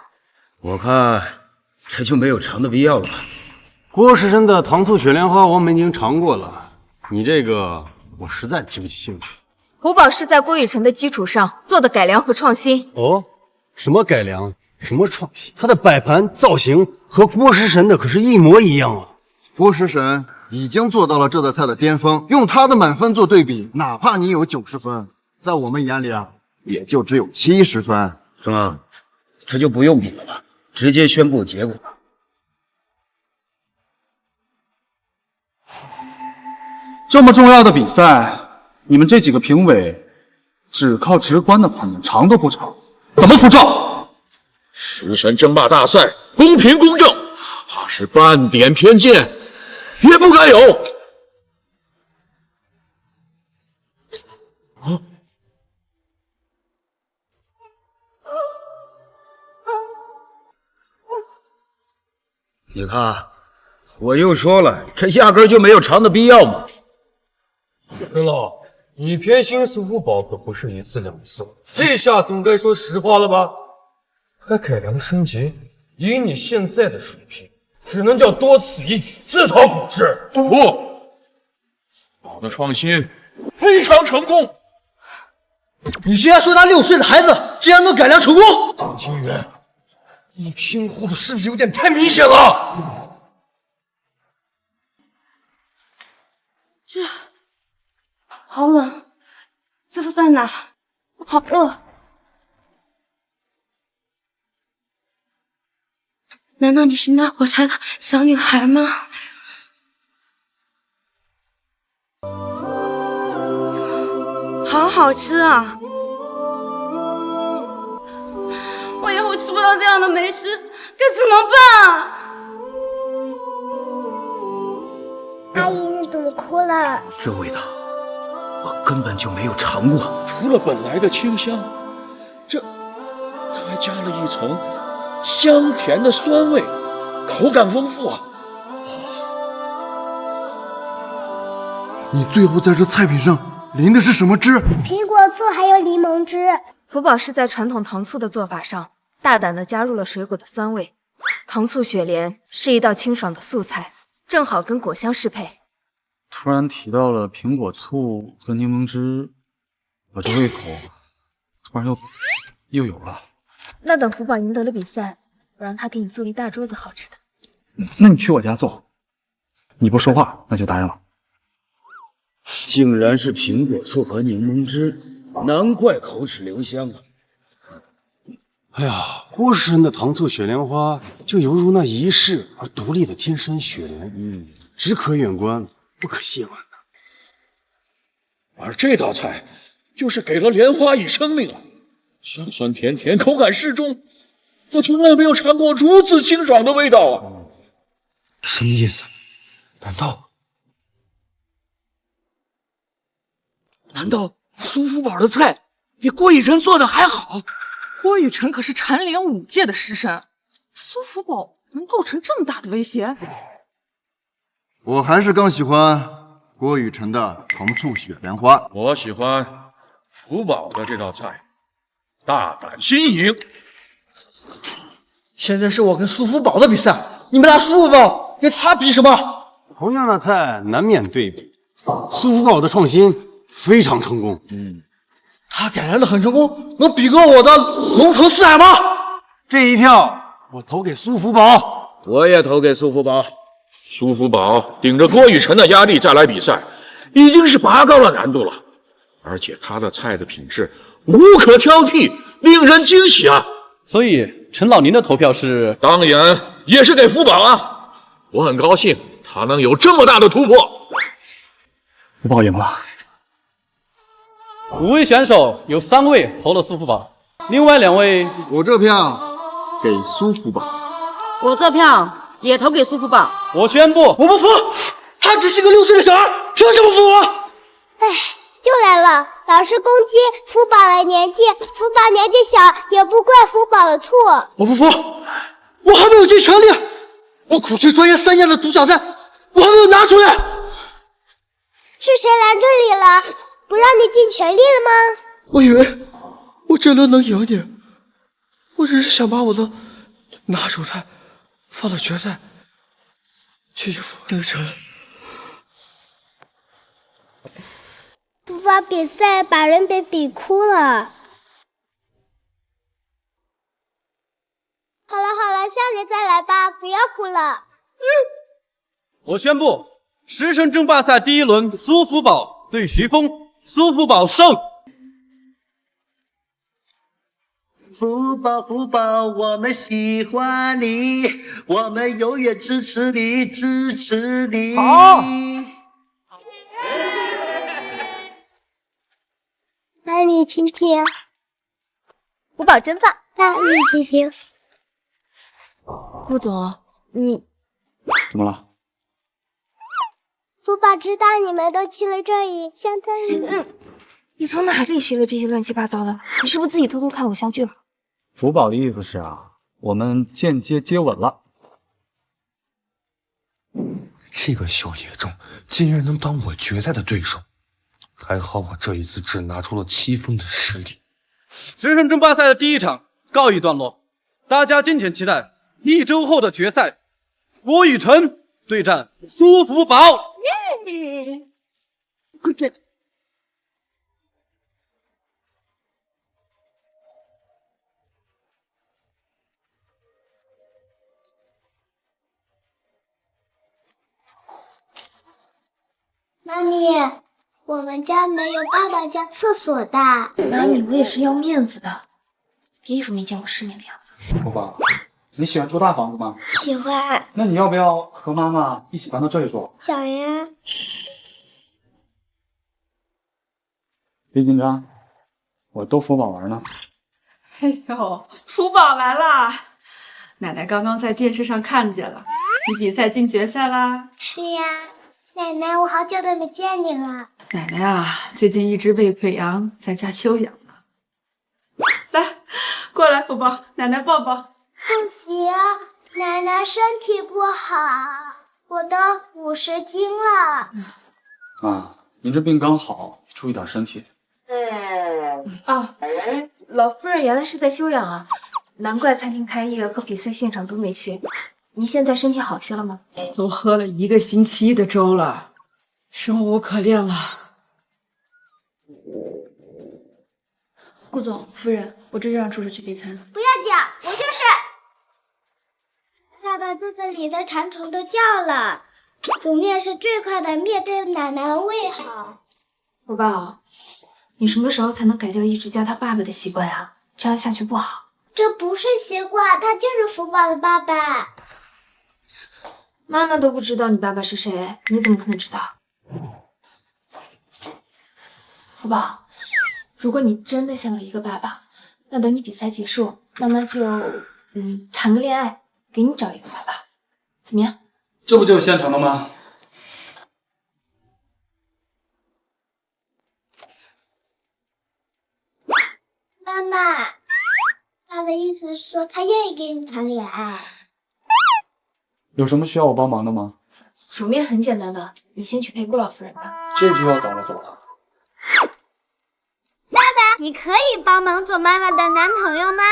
我看这就没有尝的必要了吧。郭师生的糖醋雪莲花我们已经尝过了，你这个我实在提不起兴趣。福宝是在郭雨辰的基础上做的改良和创新。哦，什么改良，什么创新？它的摆盘造型和郭师神的可是一模一样啊！郭师神已经做到了这道菜的巅峰，用他的满分做对比，哪怕你有90分，在我们眼里啊，也就只有70分。是吗？这就不用比了吧，直接宣布结果。这么重要的比赛，你们这几个评委只靠直观的判断，尝都不尝，怎么服众？食神争霸大赛公平公正，是半点偏见也不该有。你看，我又说了，这压根就没有尝的必要嘛。陈老，你偏心苏福宝可不是一次两次，这下总该说实话了吧？还改良升级，以你现在的水平，只能叫多此一举，自讨苦吃。不，宝的创新非常成功。你居然说他6岁的孩子竟然能改良成功？张清源，你拼货的是不是有点太明显了？这好冷，这是在哪？我好饿。难道你是那火柴的小女孩吗？好好吃啊！我以后吃不到这样的美食，该怎么办啊？阿姨，你怎么哭了？这味道我根本就没有尝过。除了本来的清香，它还加了一层香甜的酸味，口感丰富啊！你最后在这菜品上淋的是什么汁？苹果醋还有柠檬汁。福宝是在传统糖醋的做法上，大胆地加入了水果的酸味。糖醋雪莲是一道清爽的素菜，正好跟果香适配。突然提到了苹果醋和柠檬汁，我这胃口突然又有了。那等福宝赢得了比赛，我让他给你做一大桌子好吃的。那你去我家做，你不说话那就答应了。竟然是苹果醋和柠檬汁，难怪口齿留香啊！哎呀，郭师神的糖醋雪莲花就犹如那一世而独立的天山雪莲，只可远观，不可亵玩。而这道菜就是给了莲花以生命啊，酸酸甜甜，口感适中。我从来没有尝过如此清爽的味道啊！什么意思？难道苏福宝的菜比郭雨辰做的还好？郭雨辰可是蝉联5届的食神，苏福宝能构成这么大的威胁？我还是更喜欢郭雨辰的糖醋雪莲花。我喜欢福宝的这道菜，大胆新颖。现在是我跟苏福宝的比赛，你们拿苏福宝跟他比什么？同样的菜难免对比，苏福宝的创新非常成功。他改良的很成功，能比过我的龙腾四海吗？这一票我投给苏福宝。我也投给苏福宝。苏福宝顶着郭雨辰的压力再来比赛，已经是拔高了难度了，而且他的菜的品质无可挑剔，令人惊喜啊！所以陈老您的投票是？当然也是给福宝啊！我很高兴他能有这么大的突破。福宝赢了。 5位选手有3位投了苏福宝，另外2位，我这票给苏福宝，我这票也投给苏福宝。我宣布，我不服，他只是个6岁的小孩，凭什么服我？哎，又来了，老是攻击福宝的年纪，福宝年纪小，也不怪福宝的错。我不服，我还没有尽全力，我苦学专业3年的独角赛，我还没有拿出来。是谁拦这里了？ 不让你尽全力了吗？我以为我真的能赢你，我只是想把我的拿手菜放到决赛去应付日晨。不把比赛把人给比哭了。好了，下年再来吧，不要哭了。我宣布，师生争霸赛第1轮，苏福宝对徐峰。 苏福宝胜。福宝福宝，我们喜欢你，我们永远支持你，支持你。好。那你听听，福宝真棒。那你听听，顾总，你怎么了？ 福宝知道你们都去了这里，相当于……你从哪里学的这些乱七八糟的？你是不是自己偷偷看偶像剧了？福宝的意思是啊，我们间接接吻了。这个小野种竟然能当我决赛的对手，还好我这一次只拿出了7分的实力。师生争霸赛的第1场告一段落，大家敬请期待1周后的决赛，郭雨辰对战苏福宝。 妈咪，我们家没有爸爸家厕所的。妈咪，我也是要面子的，别一副没见过世面的样子。福宝，你喜欢住大房子吗？喜欢。那你要不要和妈妈一起搬到这里住？想呀。别紧张，我逗福宝玩呢。哎呦，福宝来啦！奶奶刚刚在电视上看见了，你比赛进决赛啦？是呀，奶奶，我好久都没见你了。奶奶啊，最近一直胃溃疡，在家休养呢。来，过来，福宝，奶奶抱抱。不行，奶奶身体不好，我都50斤了。啊，您这病刚好，注意点身体。啊，老夫人原来是在休养啊，难怪餐厅开业和比赛现场都没去。您现在身体好些了吗？都喝了1个星期的粥了，生无可恋了。顾总，夫人，我这就让助手去备餐。不要讲，我就是。爸爸肚子里的馋虫都叫了，煮面是最快的面对奶奶的胃好。福宝，你什么时候才能改掉一直叫他爸爸的习惯啊？这样下去不好。这不是习惯，他就是福宝的爸爸。妈妈都不知道你爸爸是谁，你怎么可能知道？福宝，如果你真的想有一个爸爸，那等你比赛结束，妈妈就谈个恋爱，给你找一个爸爸，怎么样？这不就是现成的吗？妈妈，他的意思是说他愿意跟你谈恋爱。有什么需要我帮忙的吗？煮面很简单的，你先去陪顾老夫人吧。这就要搞得走了。爸爸，你可以帮忙做妈妈的男朋友吗？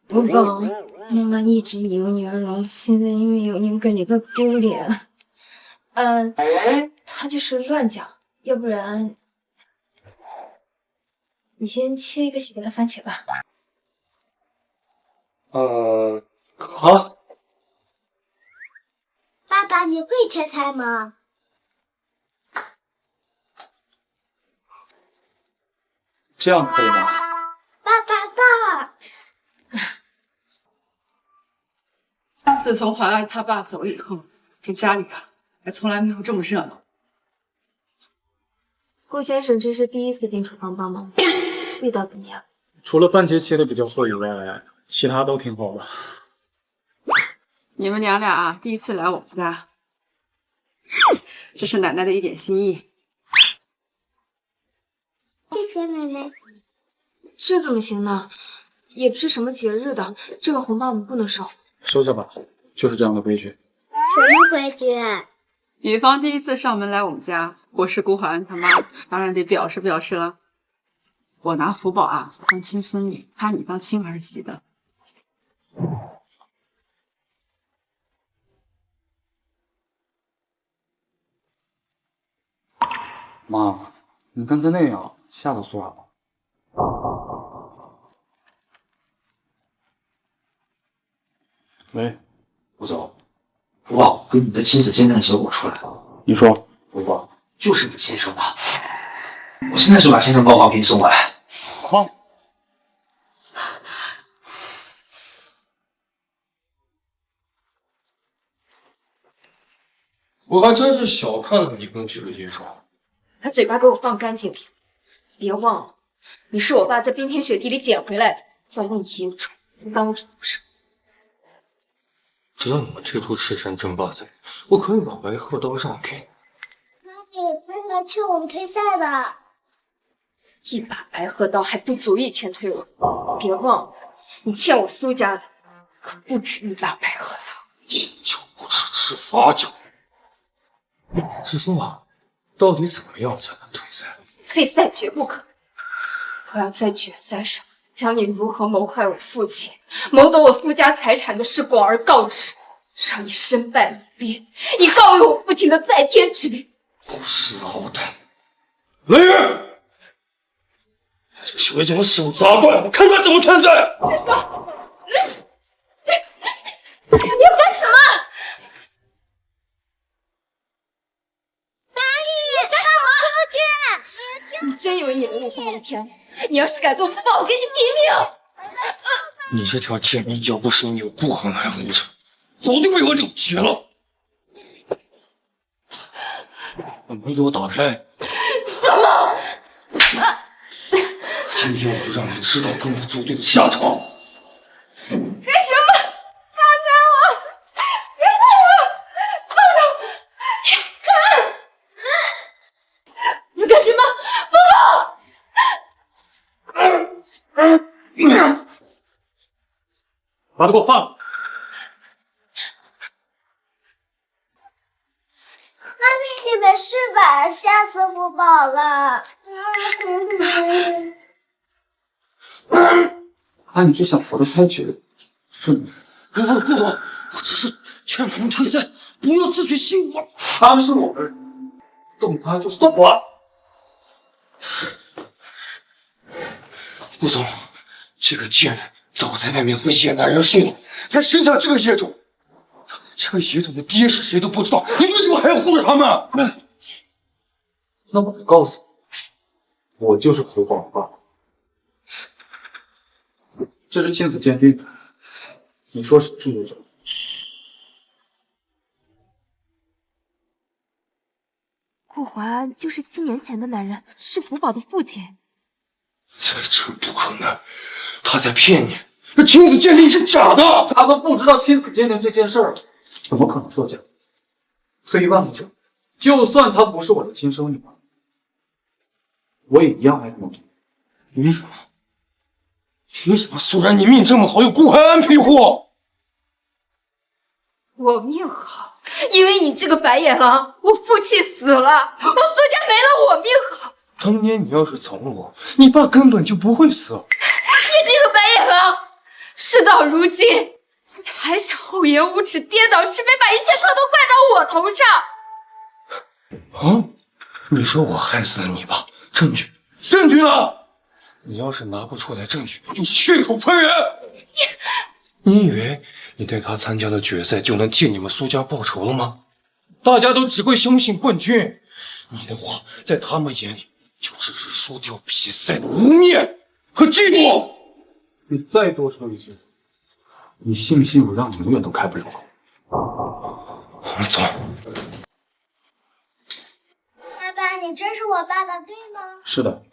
不宝，妈妈一直以为你儿荣，现在因为有您感觉到丢脸。他就是乱讲，要不然你先切一个喜欢的番茄吧。好。爸爸，你会切菜吗？这样可以吗？爸。自从华安他爸走了以后，这家里啊，还从来没有这么热闹。顾先生这是第一次进厨房帮忙，味道怎么样？除了番茄切的比较厚以外，其他都挺好的。你们娘俩啊，第一次来我们家，这是奶奶的一点心意。谢谢奶奶。这怎么行呢？也不是什么节日的，这个红包我们不能收。收下吧，就是这样的规矩。什么规矩？女方第一次上门来我们家，我是顾怀安他妈，当然得表示表示了。我拿福宝啊当亲孙女，怕你当亲儿媳的。妈，你刚才那样吓到苏然了。喂，吴总，福宝跟你的亲子鉴定结果出来了。你说，福宝就是你亲生的。我现在就把鉴定报告给你送过来。好。我还真是小看了你跟这个叶少。把嘴巴给我放干净点，别忘了，你是我爸在冰天雪地里捡回来的，要问野种，当之无伤。只要你们退出赤山争霸赛，我可以把白鹤刀让给你。妈咪，不能劝我们退赛的。一把白鹤刀还不足以劝退我，别忘了，你欠我苏家的可不止一把白鹤刀。饮酒不吃吃罚酒。师兄啊，到底怎么样才能退赛？退赛绝不可能！我要在决赛上将你如何谋害我父亲、谋夺我苏家财产的事广而告之，让你身败名裂，以告为我父亲的在天之灵。不识好歹！雷雨，这小爷将我手砸断，我看他怎么退赛！你要干什么？你真以为你能放我天？你要是敢动福宝，我跟你拼命！你这条贱人要不是你有顾寒来护着，早就被我了结了。把门给我打开！什么？今天我就让你知道跟我作对的下场。干什么？放开我！别动我！放开我！看！你干什么？把他给我放了！妈咪，你没事吧？吓死福宝了！啊，你是想活得太久，是吗？顾总，我只是劝他们退赛，不要自取其辱。他们是我的人，动他就是动我。顾总，这个贱人早在外面和野男人睡了，还生下这个野种。这个野种的爹是谁都不知道，你为什么还要护着他们？那我得告诉你，我就是福宝的爸爸。这是亲子鉴定的，你说谁是野种？顾怀安就是7年前的男人，是福宝的父亲。这不可能，他在骗你，那亲子鉴定是假的。他都不知道亲子鉴定这件事儿，怎么可能作假？退一万步讲，就算她不是我的亲生女儿，我也一样爱她。凭什么？凭什么？苏然，你命这么好，有顾怀安庇护？我命好，因为你这个白眼狼，我父亲死了，我苏家没了，我命好。当年你要是走了我，你爸根本就不会死。你这个白眼狼，事到如今，你还想厚颜无耻、颠倒是非，把一切错都怪到我头上？啊！你说我害死了你吧？证据，证据呢？你要是拿不出来证据，我就是血口喷人！你以为你带他参加了决赛就能替你们苏家报仇了吗？大家都只会相信冠军，你的话在他们眼里就只是输掉比赛的污蔑和嫉妒。你再多说一句，你信不信我让你永远都开不了口？我们走。爸爸，你真是我爸爸对吗？是的，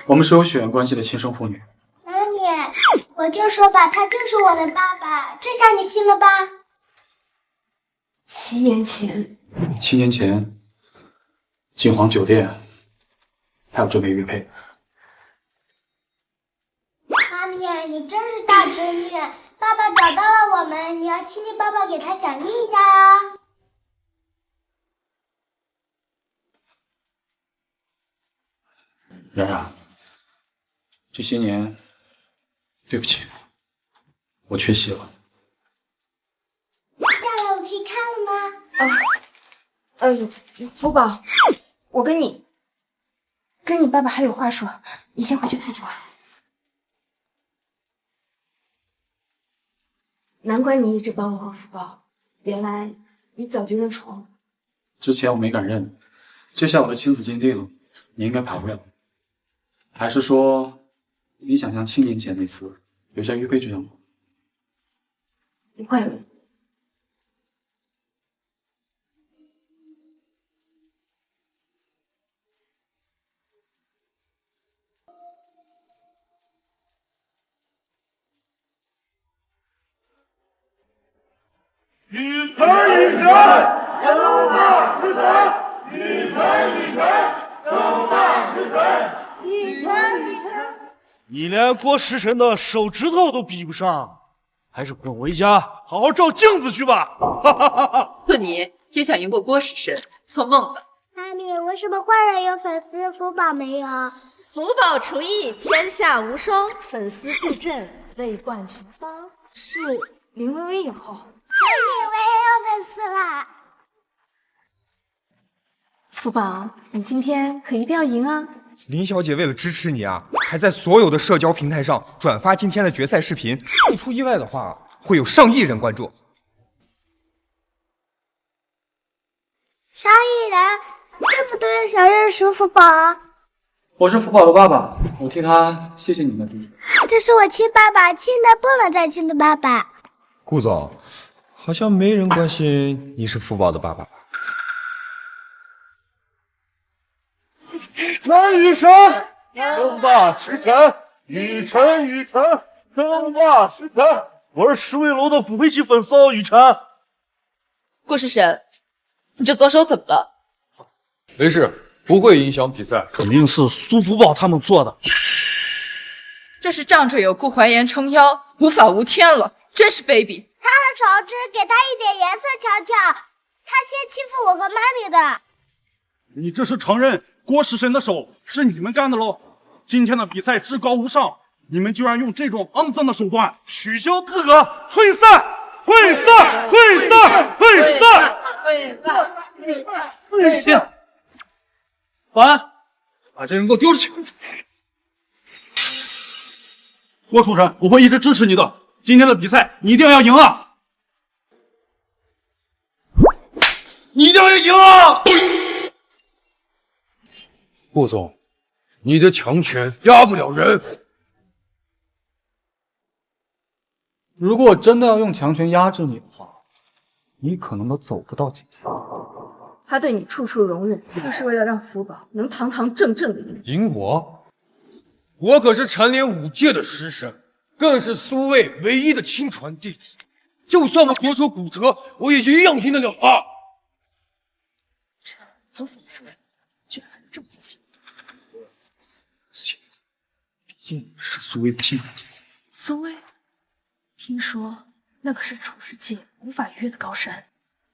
我们是有血缘关系的亲生父女。妈咪，我就说吧，他就是我的爸爸，这下你信了吧7年前7年前，金皇酒店还有这枚玉佩。妈咪，你真是大侄女，爸爸找到了我们，你要亲亲抱抱给他奖励一下啊！然然，这些年对不起，我缺席了。下来我可以看了吗？福宝，我跟你爸爸还有话说，你先回去自己玩。难怪你一直帮我和福宝，原来你早就认出我了。之前我没敢认，这下我的亲子鉴定了，你应该跑不了。还是说，你想像7年前那次留下玉佩这样吗？不会了。以臣以臣，正大是臣；以臣以臣，正大是臣。以臣以臣。你连郭时辰的手指头都比不上，还是滚回家好好照镜子去吧！哈哈哈哈！论你也想赢过郭时辰，做梦吧！妈咪，为什么坏人有粉丝，福宝没有？福宝厨艺天下无双，粉丝布阵位冠群芳，是林微微以后。妈咪，我也有粉丝啦！福宝，你今天可一定要赢啊！林小姐为了支持你啊，还在所有的社交平台上转发今天的决赛视频。不出意外的话，会有上亿人关注。上亿人，这么多人想认识福宝。我是福宝的爸爸，我替他谢谢你们的支持。这是我亲爸爸，亲的不能再亲的爸爸。顾总，好像没人关心你是福宝的爸爸吧？臣与臣，正大是臣；与臣与臣，正大是臣。我是十味楼的骨灰级粉丝哦，雨辰。郭时辰，你这左手怎么了？没事，不会影响比赛。肯定是苏福宝他们做的。这是仗着有顾怀言撑腰，无法无天了，真是卑鄙！他的丑，只是给他一点颜色瞧瞧。他先欺负我和妈咪的。你这是承认郭时辰的手是你们干的喽？今天的比赛至高无上，你们居然用这种肮脏的手段取消资格，退赛！退赛！退赛！退赛！退赛！退赛！保安，把这人给我丢出去！郭书辰，我会一直支持你的。今天的比赛你一定要赢啊！你一定要赢啊！顾总，你的强权压不了人。如果我真的要用强权压制你的话，你可能都走不到今天。他对你处处容忍，就是为了让福宝能堂堂正正的赢。赢我？我可是蝉联5届的师神，更是苏魏唯一的亲传弟子。就算我左手骨折，我也一样赢得了他。左手受伤，居然还这么自信。毕竟是苏魏的亲传弟子。苏魏，听说那可是处世界无法逾越的高山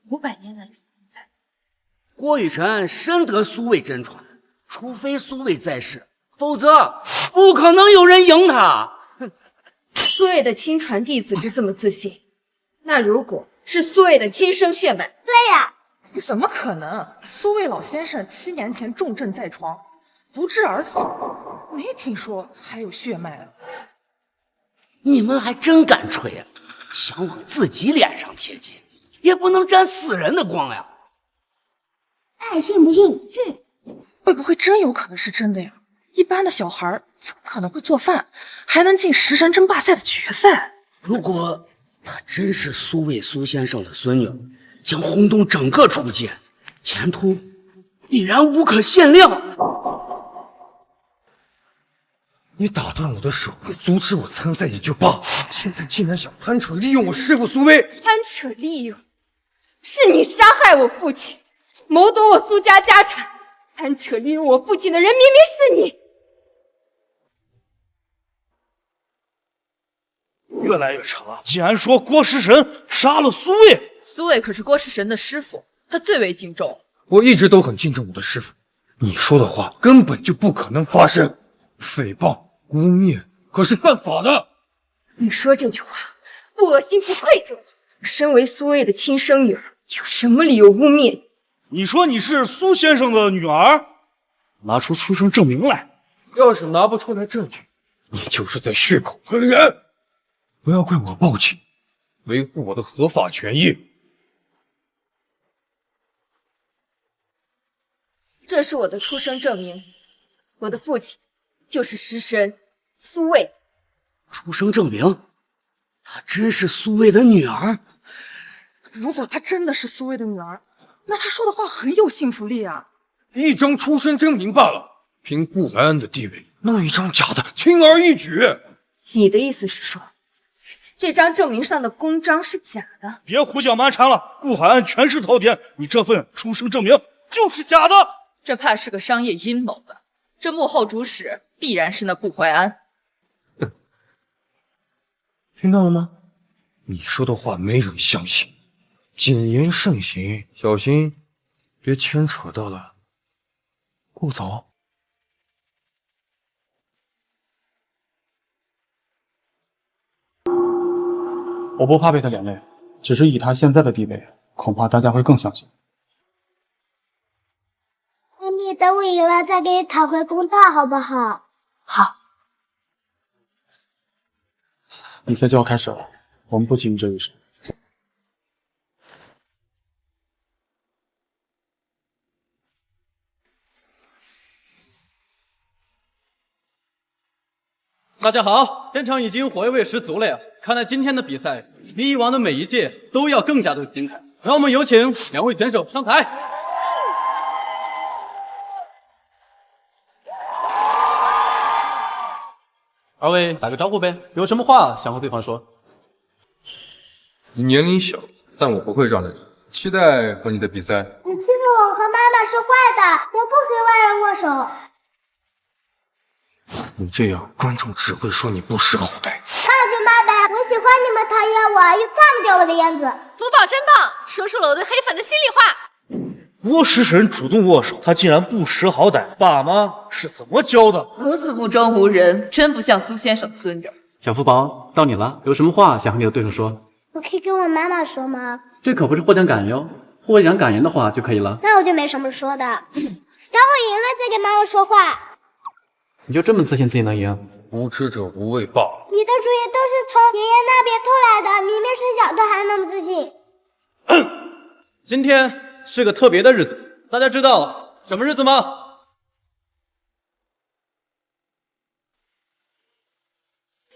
，500年难遇人才。郭雨辰深得苏魏真传，除非苏魏在世，否则不可能有人赢他。苏苏卫的亲传弟子就这么自信，那如果是苏卫的亲生血脉，对呀，怎么可能？苏卫老先生7年前重症在床，不治而死，没听说还有血脉啊。你们还真敢吹啊！想往自己脸上贴金，也不能沾死人的光呀！爱信不信？哼！会不会真有可能是真的呀？一般的小孩怎么可能会做饭，还能进食神争霸赛的决赛？如果她真是苏卫苏先生的孙女，将轰动整个出界，前途必然无可限量。你打断我的手，阻止我参赛也就罢，现在竟然想攀扯利用我师父苏威。攀扯利用，是你杀害我父亲，谋夺我苏家家产。攀扯利用我父亲的人明明是你。越来越长了，竟然说郭师神杀了苏卫。苏卫可是郭师神的师傅，他最为敬重。我一直都很敬重我的师父，你说的话根本就不可能发生。诽谤、污蔑可是犯法的。你说这句话，不恶心不愧疚吗？身为苏卫的亲生女儿，有什么理由污蔑你？你说你是苏先生的女儿，拿出出生证明来。要是拿不出来证据，你就是在血口喷人。不要怪我暴气，维护我的合法权益。这是我的出生证明，我的父亲就是食神苏卫。出生证明，她真是苏卫的女儿。如果她真的是苏卫的女儿，那她说的话很有信服力啊。一张出生证明罢了，凭顾寒安的地位，弄一张假的轻而易举。你的意思是说，这张证明上的公章是假的？别胡搅蛮缠了，顾海岸权势滔天，你这份出生证明就是假的。这怕是个商业阴谋吧？这幕后主使必然是那顾怀安。听到了吗？你说的话没人相信，谨言慎行，小心别牵扯到了顾总。我不怕被他连累，只是以他现在的地位，恐怕大家会更相信。那你等我赢了再给你讨回公道，好不好？好。比赛就要开始了，我们不急于这一时。大家好，现场已经火药味十足了呀！看来今天的比赛比以往的每一届都要更加的精彩。让我们有请两位选手上台。二位打个招呼呗，有什么话想和对方说？你年龄小，但我不会让着你，期待和你的比赛。你欺负我和妈妈是坏的，我不跟外人握手。你这样，观众只会说你不识好歹。那就妈呗，我喜欢你们讨厌我，又放不掉我的样子。福宝真棒，说出了我对黑粉的心里话。郭食神主动握手，他竟然不识好歹，爸妈是怎么教的？如此目中无人，真不像苏先生的孙女。小福宝，到你了，有什么话想和你的对手说？我可以跟我妈妈说吗？这可不是获奖感言哟，获奖感言的话就可以了。那我就没什么说的，等我赢了再跟妈妈说话。你就这么自信自己能赢？无知者无畏罢了。你的主意都是从爷爷那边偷来的，明明是小偷还那么自信。今天是个特别的日子，大家知道什么日子吗？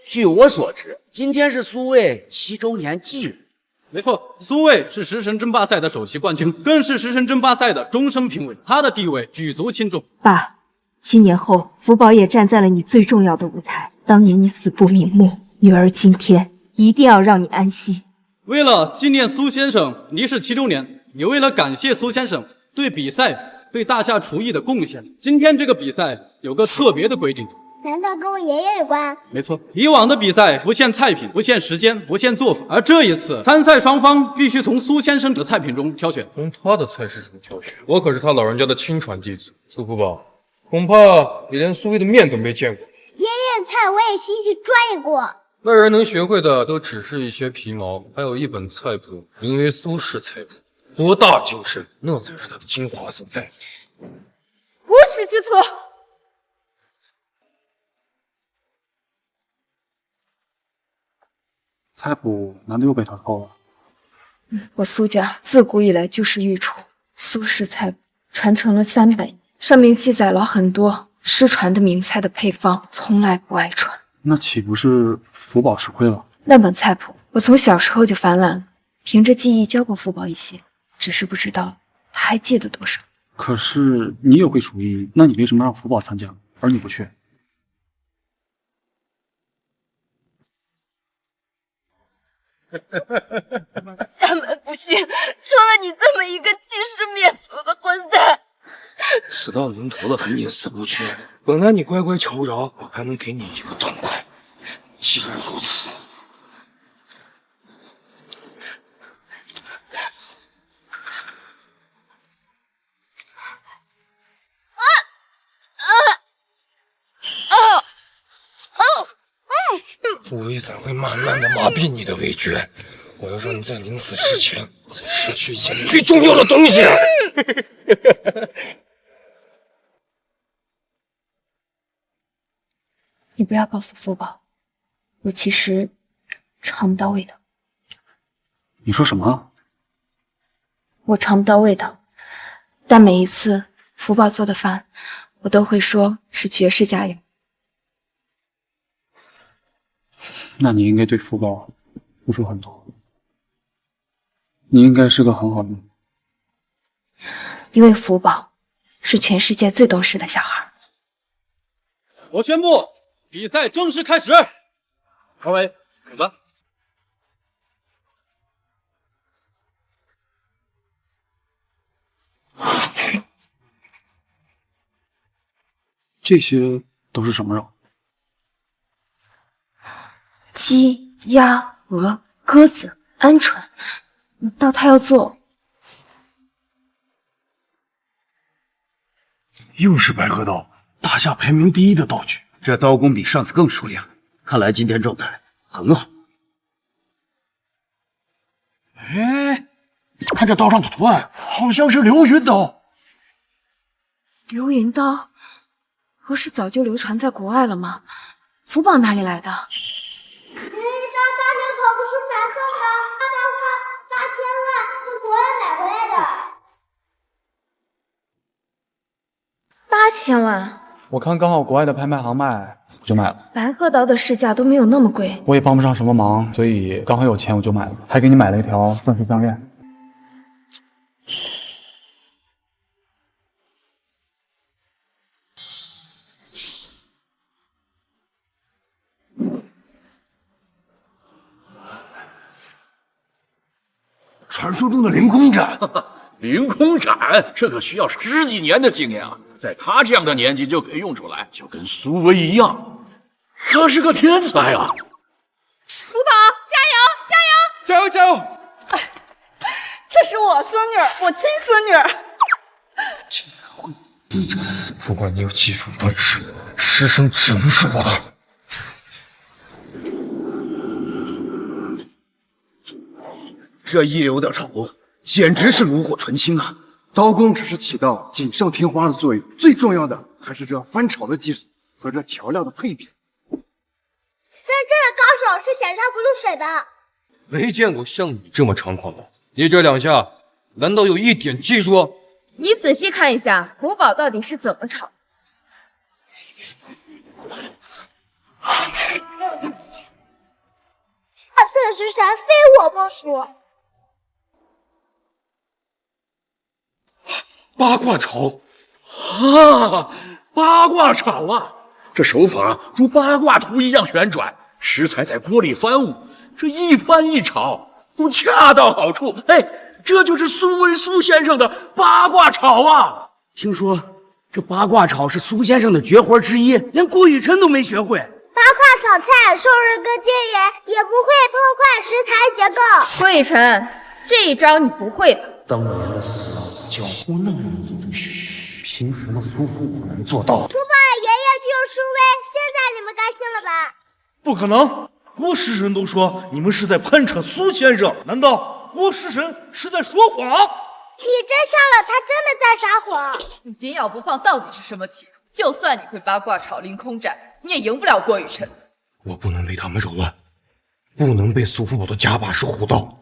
据我所知，今天是苏卫7周年忌日。没错，苏卫是食神争霸赛的首席冠军，更是食神争霸赛的终身评委，他的地位举足轻重。爸，7年后，福宝也站在了你最重要的舞台。当年你死不瞑目，女儿今天一定要让你安息。为了纪念苏先生离世7周年，也为了感谢苏先生对比赛、对大夏厨艺的贡献，今天这个比赛有个特别的规定。难道跟我爷爷有关？没错，以往的比赛不限菜品，不限时间，不限做法，而这一次参赛双方必须从苏先生的菜品中挑选。从他的菜式中挑选？我可是他老人家的亲传弟子，苏福宝，恐怕你连苏威的面都没见过。爷爷的菜我也细细钻研过。外人能学会的都只是一些皮毛，还有一本菜谱，名为《苏轼菜谱》，博大精深，那才是它的精华所在。无耻之徒！菜谱难道又被他偷了？我苏家自古以来就是御厨，苏轼菜谱传承了300年，上面记载了很多失传的名菜的配方，从来不外传。那岂不是福宝吃亏了？那本菜谱我从小时候就翻烂了，凭着记忆教过福宝一些，只是不知道他还记得多少。可是你也会厨艺，那你为什么让福宝参加，而你不去？咱们不信，出了你这么一个欺师灭祖的混蛋！死到临头了还宁死不屈，本来你乖乖求饶，我还能给你一个痛快。既然如此，傅威才会慢慢的麻痹你的味觉。我要让你在临死之前再摄取一件最重要的东西。你不要告诉福宝，我其实尝不到味道。你说什么？我尝不到味道，但每一次福宝做的饭，我都会说是绝世佳肴。那你应该对福宝付出很多。你应该是个很好的人，因为福宝是全世界最懂事的小孩。我宣布，比赛正式开始。唐伟，走吧。这些都是什么肉？鸡、鸭、鹅、鸽子、鹌鹑。道他要做，又是白鹤刀，大夏排名第1的道具。这刀工比上次更熟练，看来今天状态很好。哎，看这刀上的图案，好像是流云刀。流云刀不是早就流传在国外了吗？福宝哪里来的？上大年考不出难中的，他拿花8000万从国外买回来的。8000万？我看刚好国外的拍卖行卖，我就买了。白鹤刀的市价都没有那么贵。我也帮不上什么忙，所以刚好有钱我就买了，还给你买了一条钻石项链。传说中的凌空斩，凌空斩，这可需要10几年的经验啊！在他这样的年纪就可以用出来，就跟苏威一样，他是个天才啊！福宝，加油，加油，加油，加油！哎，这是我孙女，我亲孙女。不管你有几分本事，师生只能是我的。这一流的炒锅简直是炉火纯青啊！刀工只是起到锦上添花的作用，最重要的还是这翻炒的技术和这调料的配比。真正的高手是显山不露水的。没见过像你这么猖狂的，你这2下难道有一点技术？你仔细看一下福宝到底是怎么炒。大色食神非我莫属。八卦炒啊，八卦炒啊！这手法如八卦图一样旋转，食材在锅里翻舞，这一翻一炒都恰到好处。哎，这就是苏威苏先生的八卦炒啊！听说这八卦炒是苏先生的绝活之一，连郭雨辰都没学会。八卦炒菜受人跟煎盐，也不会破坏食材结构。郭雨辰，这一招你不会吧？当年的死叫胡弄你，凭什么苏护能做到？不怕爷爷救苏威，现在你们该信了吧？不可能，郭师神都说你们是在攀扯苏先生，难道郭师神是在说谎？你真相了，他真的在撒谎。你紧咬不放到底是什么企图？就算你会八卦炒凌空斩，你也赢不了郭雨辰。我不能为他们扰乱，不能被苏福宝的假把式唬到。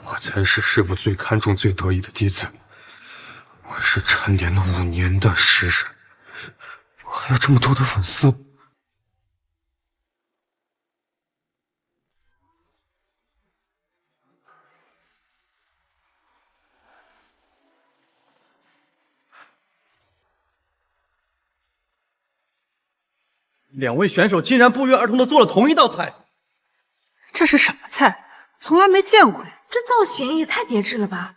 我才是师傅最看重、最得意的弟子。我是陈年了5年的师神，我还有这么多的粉丝。2位选手竟然不约而同的做了同一道菜，这是什么菜？从来没见过呀！这造型也太别致了吧！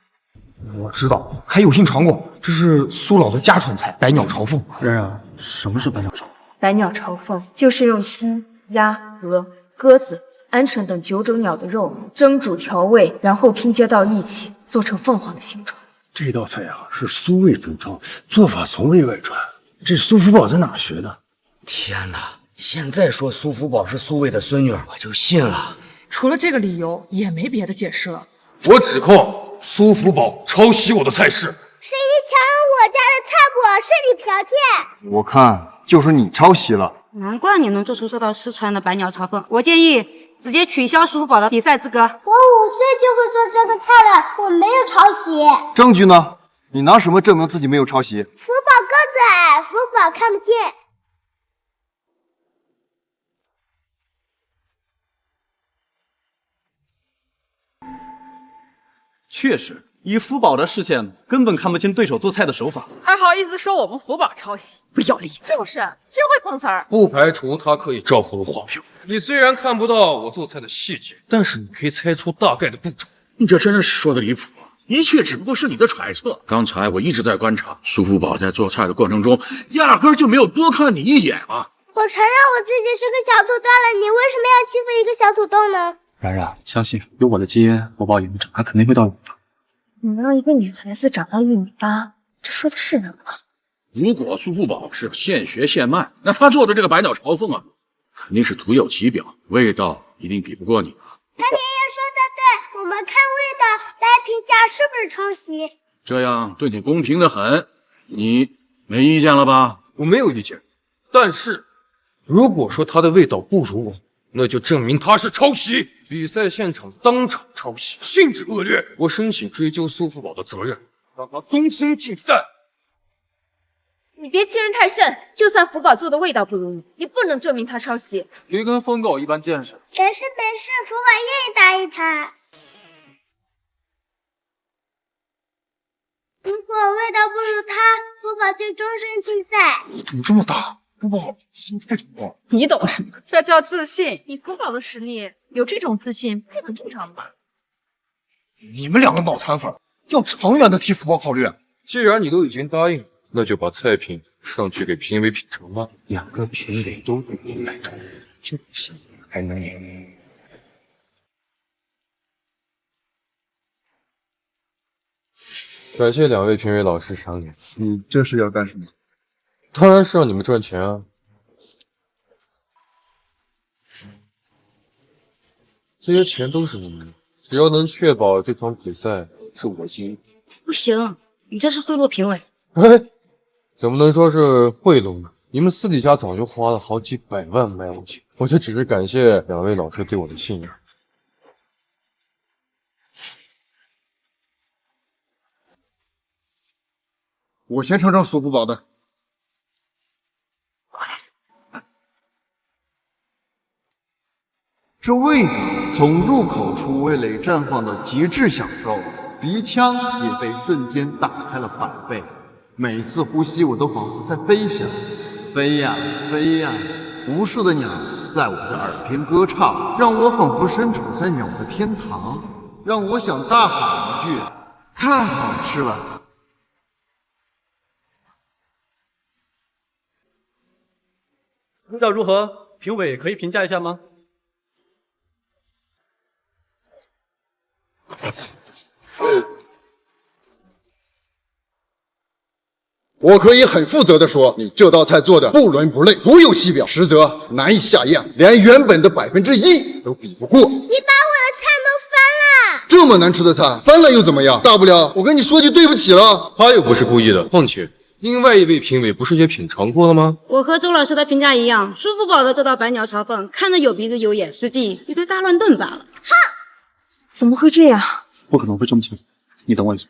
我知道，还有幸尝过，这是苏老的家传菜——百鸟朝凤。冉冉，什么是百鸟朝凤？百鸟朝凤就是用鸡、鸭、鹅、鸽子、鹌鹑等9种鸟的肉蒸煮调味，然后拼接到一起，做成凤凰的形状。这道菜啊，是苏味主张，做法从未外传。这苏福宝在哪儿学的？天哪！现在说苏福宝是苏卫的孙女，我就信了。除了这个理由，也没别的解释了。我指控苏福宝抄袭我的菜式。是你抢了我家的菜谱，是你剽窃。我看就是你抄袭了。难怪你能做出这道失传的百鸟朝凤。我建议直接取消苏福宝的比赛资格。我5岁就会做这个菜了，我没有抄袭。证据呢？你拿什么证明自己没有抄袭？福宝个子矮，福宝看不见。确实，以福宝的视线，根本看不清对手做菜的手法。还好意思说我们福宝抄袭，不要脸！就是真会碰瓷儿。不排除他可以照葫芦画瓢。你虽然看不到我做菜的细节，但是你可以猜出大概的步骤。你这真是说的离谱啊！一切只不过是你的揣测。刚才我一直在观察苏福宝在做菜的过程中，压根儿就没有多看你一眼啊！我承认我自己是个小土豆了，你为什么要欺负一个小土豆呢？冉冉，相信有我的基因，福宝以后长大肯定会到1米8。你让一个女孩子长到1米8，这说的是人吗？如果苏福宝是现学现卖，那他做的这个百鸟朝凤啊，肯定是徒有其表，味道一定比不过你啊。他爷爷说的对，我们看味道来评价是不是抄袭。这样对你公平的很，你没意见了吧？我没有意见，但是如果说它的味道不如我，那就证明他是抄袭。比赛现场当场抄袭，性质恶劣，我申请追究苏福宝的责任，让他终身禁赛。你别欺人太甚，就算福宝做的味道不如你，也不能证明他抄袭。别跟疯狗一般见识。没事没事，福宝愿意打一台。如果味道不如他，福宝就终身禁赛。赌这么大，福宝心太重了。你懂什么？这叫自信。以福宝的实力，有这种自信不很正常吧？你们2个脑残粉，要长远的替福宝考虑。既然你都已经答应了，那就把菜品上去给评委品尝吧。2个评委都是你来的，就行还能赢。感谢2位评委老师赏脸。你这是要干什么？当然是让你们赚钱啊！这些钱都是你们的，只要能确保这场比赛是我赢。不行，你这是贿赂评委。哎，怎么能说是贿赂呢？你们私底下早就花了好几百万买我钱，我就只是感谢2位老师对我的信任。我先尝尝苏福宝的。这味道从入口处味蕾绽放的极致享受，鼻腔也被瞬间打开了100倍。每次呼吸，我都仿佛在飞翔，飞呀飞呀，无数的鸟在我的耳边歌唱，让我仿佛身处在鸟的天堂，让我想大喊一句：太好吃了！味道如何？评委可以评价一下吗？我可以很负责的说，你这道菜做的不伦不类，徒有其表，实则难以下咽，连原本的1%都比不过。你把我的菜弄翻了！这么难吃的菜，翻了又怎么样？大不了我跟你说句对不起了。他又不是故意的，况且另外一位评委不是也品尝过了吗？我和周老师的评价一样，舒福宝的这道白鸟朝凤看着有鼻子有眼，实际一堆大乱炖罢了。怎么会这样？不可能会这么轻，你等我一下。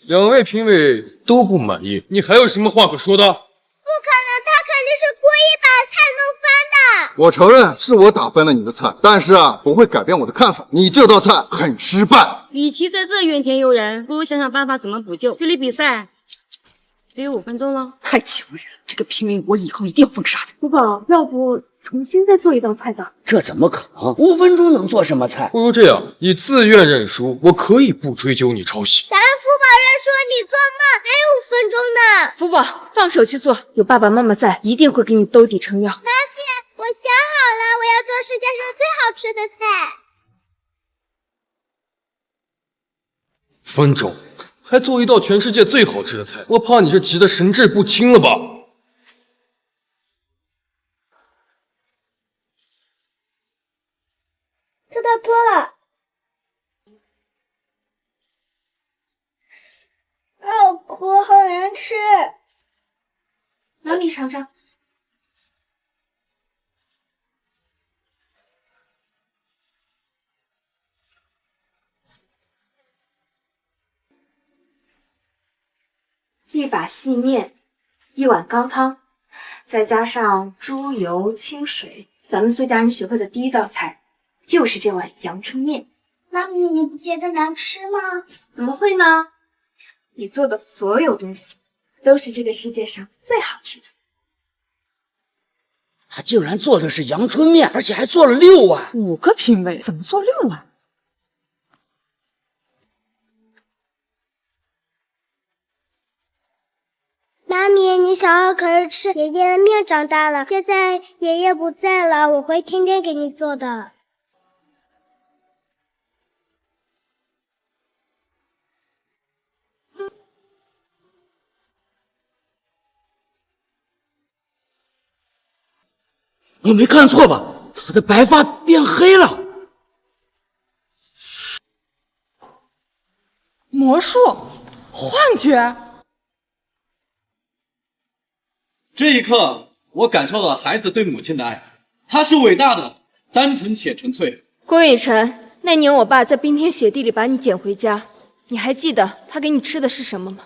2位评委都不满意，你还有什么话可说的？不可能，他肯定是故意把菜弄翻的。我承认是我打翻了你的菜，但是不会改变我的看法，你这道菜很失败。与其在这怨天尤人，不如想想办法怎么补救。距离比赛只有5分钟了，太欺负人了！这个评委我以后一定要封杀他。福宝，要不重新再做一道菜吧？这怎么可能？5分钟能做什么菜？不如这样，你自愿认输，我可以不追究你抄袭。咱福宝认输，你做梦，还有5分钟呢。福宝，放手去做，有爸爸妈妈在，一定会给你兜底撑腰。妈咪，我想好了，我要做世界上最好吃的菜。分钟，还做一道全世界最好吃的菜，我怕你是急得神志不清了吧？这道多了，好苦，好难吃。妈咪尝尝。1把细面，1碗高汤，再加上猪油、清水，咱们苏家人学会的第一道菜就是这碗阳春面。妈咪，你不觉得难吃吗？怎么会呢？你做的所有东西都是这个世界上最好吃的。他竟然做的是阳春面，而且还做了6碗。 5个评委怎么做6碗？妈咪，你小时候可是吃爷爷的面长大了，现在爷爷不在了，我会天天给你做的。你没看错吧？他的白发变黑了。魔术？幻觉？这一刻，我感受到了孩子对母亲的爱，她是伟大的，单纯且纯粹。郭雨辰，那年我爸在冰天雪地里把你捡回家，你还记得他给你吃的是什么吗？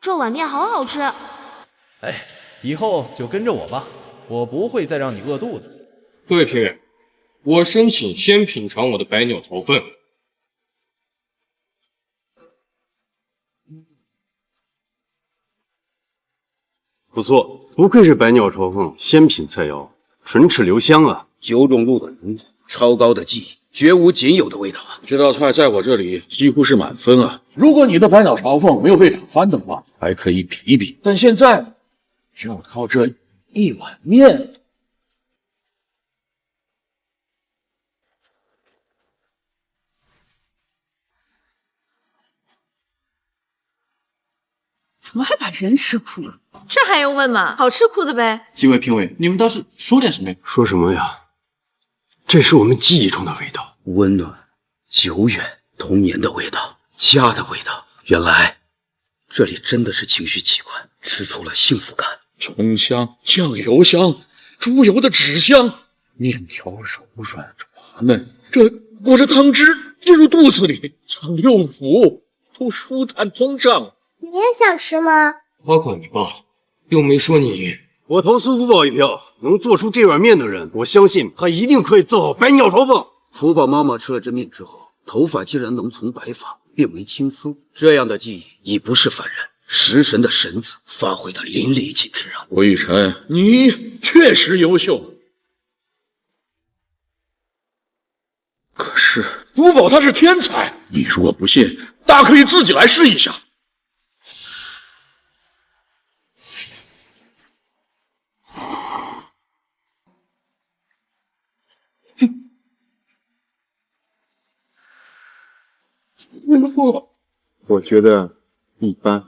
这碗面好好吃。哎，以后就跟着我吧，我不会再让你饿肚子。各位评委，我申请先品尝我的百鸟朝凤。不错，不愧是百鸟朝凤鲜品菜肴，唇齿留香啊！9种路的浓度，超高的记忆，绝无仅有的味道啊！这道菜在我这里几乎是满分啊！如果你的百鸟朝凤没有被打翻的话，还可以比一比。但现在要靠这一碗面。怎么还把人吃哭了？这还用问吗？好吃哭的呗。几位评委，你们倒是说点什么呀？说什么呀？这是我们记忆中的味道，温暖、久远、童年的味道，家的味道。原来这里真的是情绪器官，吃出了幸福感。葱香、酱油香、猪油的脂香，面条柔软滑嫩，这裹着汤汁进入肚子里，肠六腑都舒坦通畅。你也想吃吗？我管你罢了，又没说你赢。我投苏福宝一票，能做出这碗面的人，我相信他一定可以做好百鸟朝凤。福宝妈妈吃了这面之后，头发竟然能从白发变为青丝，这样的技艺已不是凡人，食神的神子发挥的淋漓尽致啊！郭雨辰，你确实优秀，可是福宝他是天才，你如果不信，大可以自己来试一下。师傅，我觉得一般。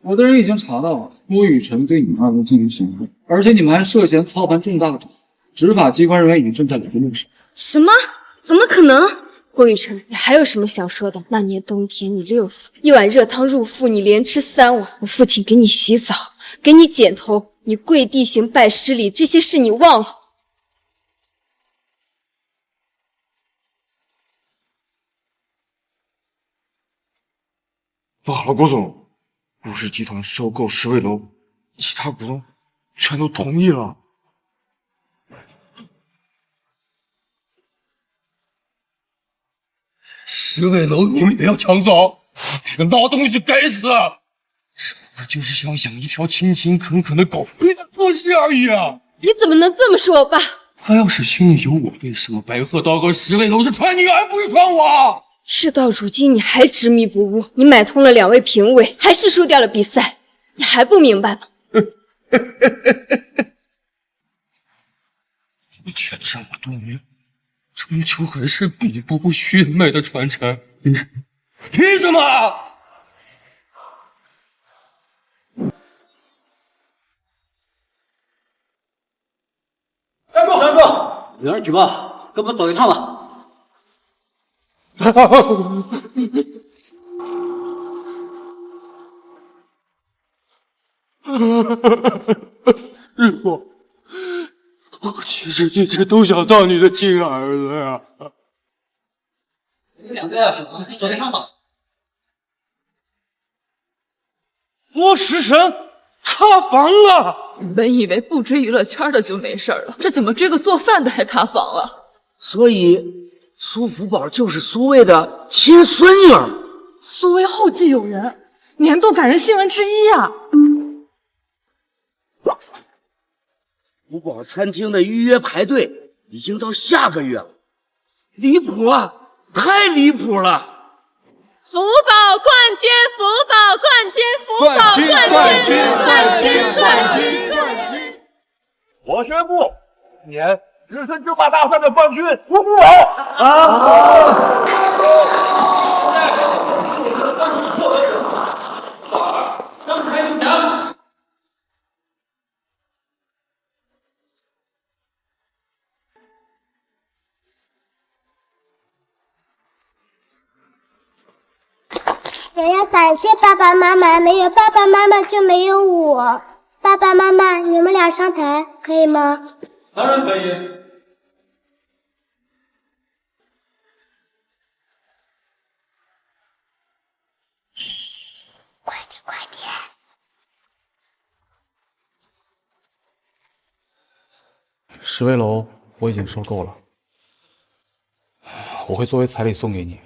我的人已经查到了，郭雨辰对你们二人进行行贿，而且你们还涉嫌操盘重大的赌，执法机关人员已经正在领路上。什么？怎么可能？郭雨辰，你还有什么想说的？那年冬天你6岁，一碗热汤入腹，你连吃3碗。我父亲给你洗澡，给你剪头，你跪地行拜施礼，这些事你忘了？不好了，郭总，陆氏集团收购十味楼，其他股东全都同意了。十味楼你们也要抢走？那个老东西该死！这不就是想养一条勤勤恳恳的狗陪它做事而已啊！你怎么能这么说我爸？他要是心里有我，为什么白鹤刀和十味楼是传你而不是传我？事到如今你还执迷不悟，你买通了2位评委，还是输掉了比赛，你还不明白吗？你这么多年，终究还是比不过血脉的传承。凭什么？站住！站住！有人举报，跟我们走一趟吧。日果，我其实一直都想当你的亲儿子呀。你们2个走一趟吧。郭时辰塌房了。本以为不追娱乐圈的就没事了，这怎么追个做饭的还塌房了？所以苏福宝就是苏卫的亲孙女儿。苏卫后继有人，年度感人新闻之一啊！福宝餐厅的预约排队已经到下个月了，离谱啊！太离谱了！福宝冠军，福宝冠军，福宝冠军，冠军！我宣布，今年日村争霸大赛的冠军苏福宝我要感谢爸爸妈妈，没有爸爸妈妈就没有我。爸爸妈妈，你们俩上台可以吗？当然可以。快点，快点！十味楼我已经收购了，我会作为彩礼送给你。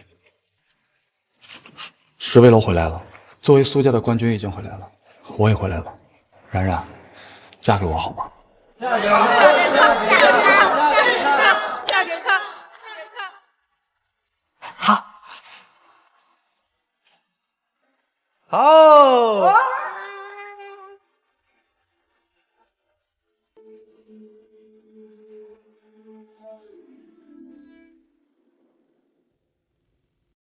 十味楼回来了，作为苏家的冠军已经回来了，我也回来了。冉冉，嫁给我好吗？加油！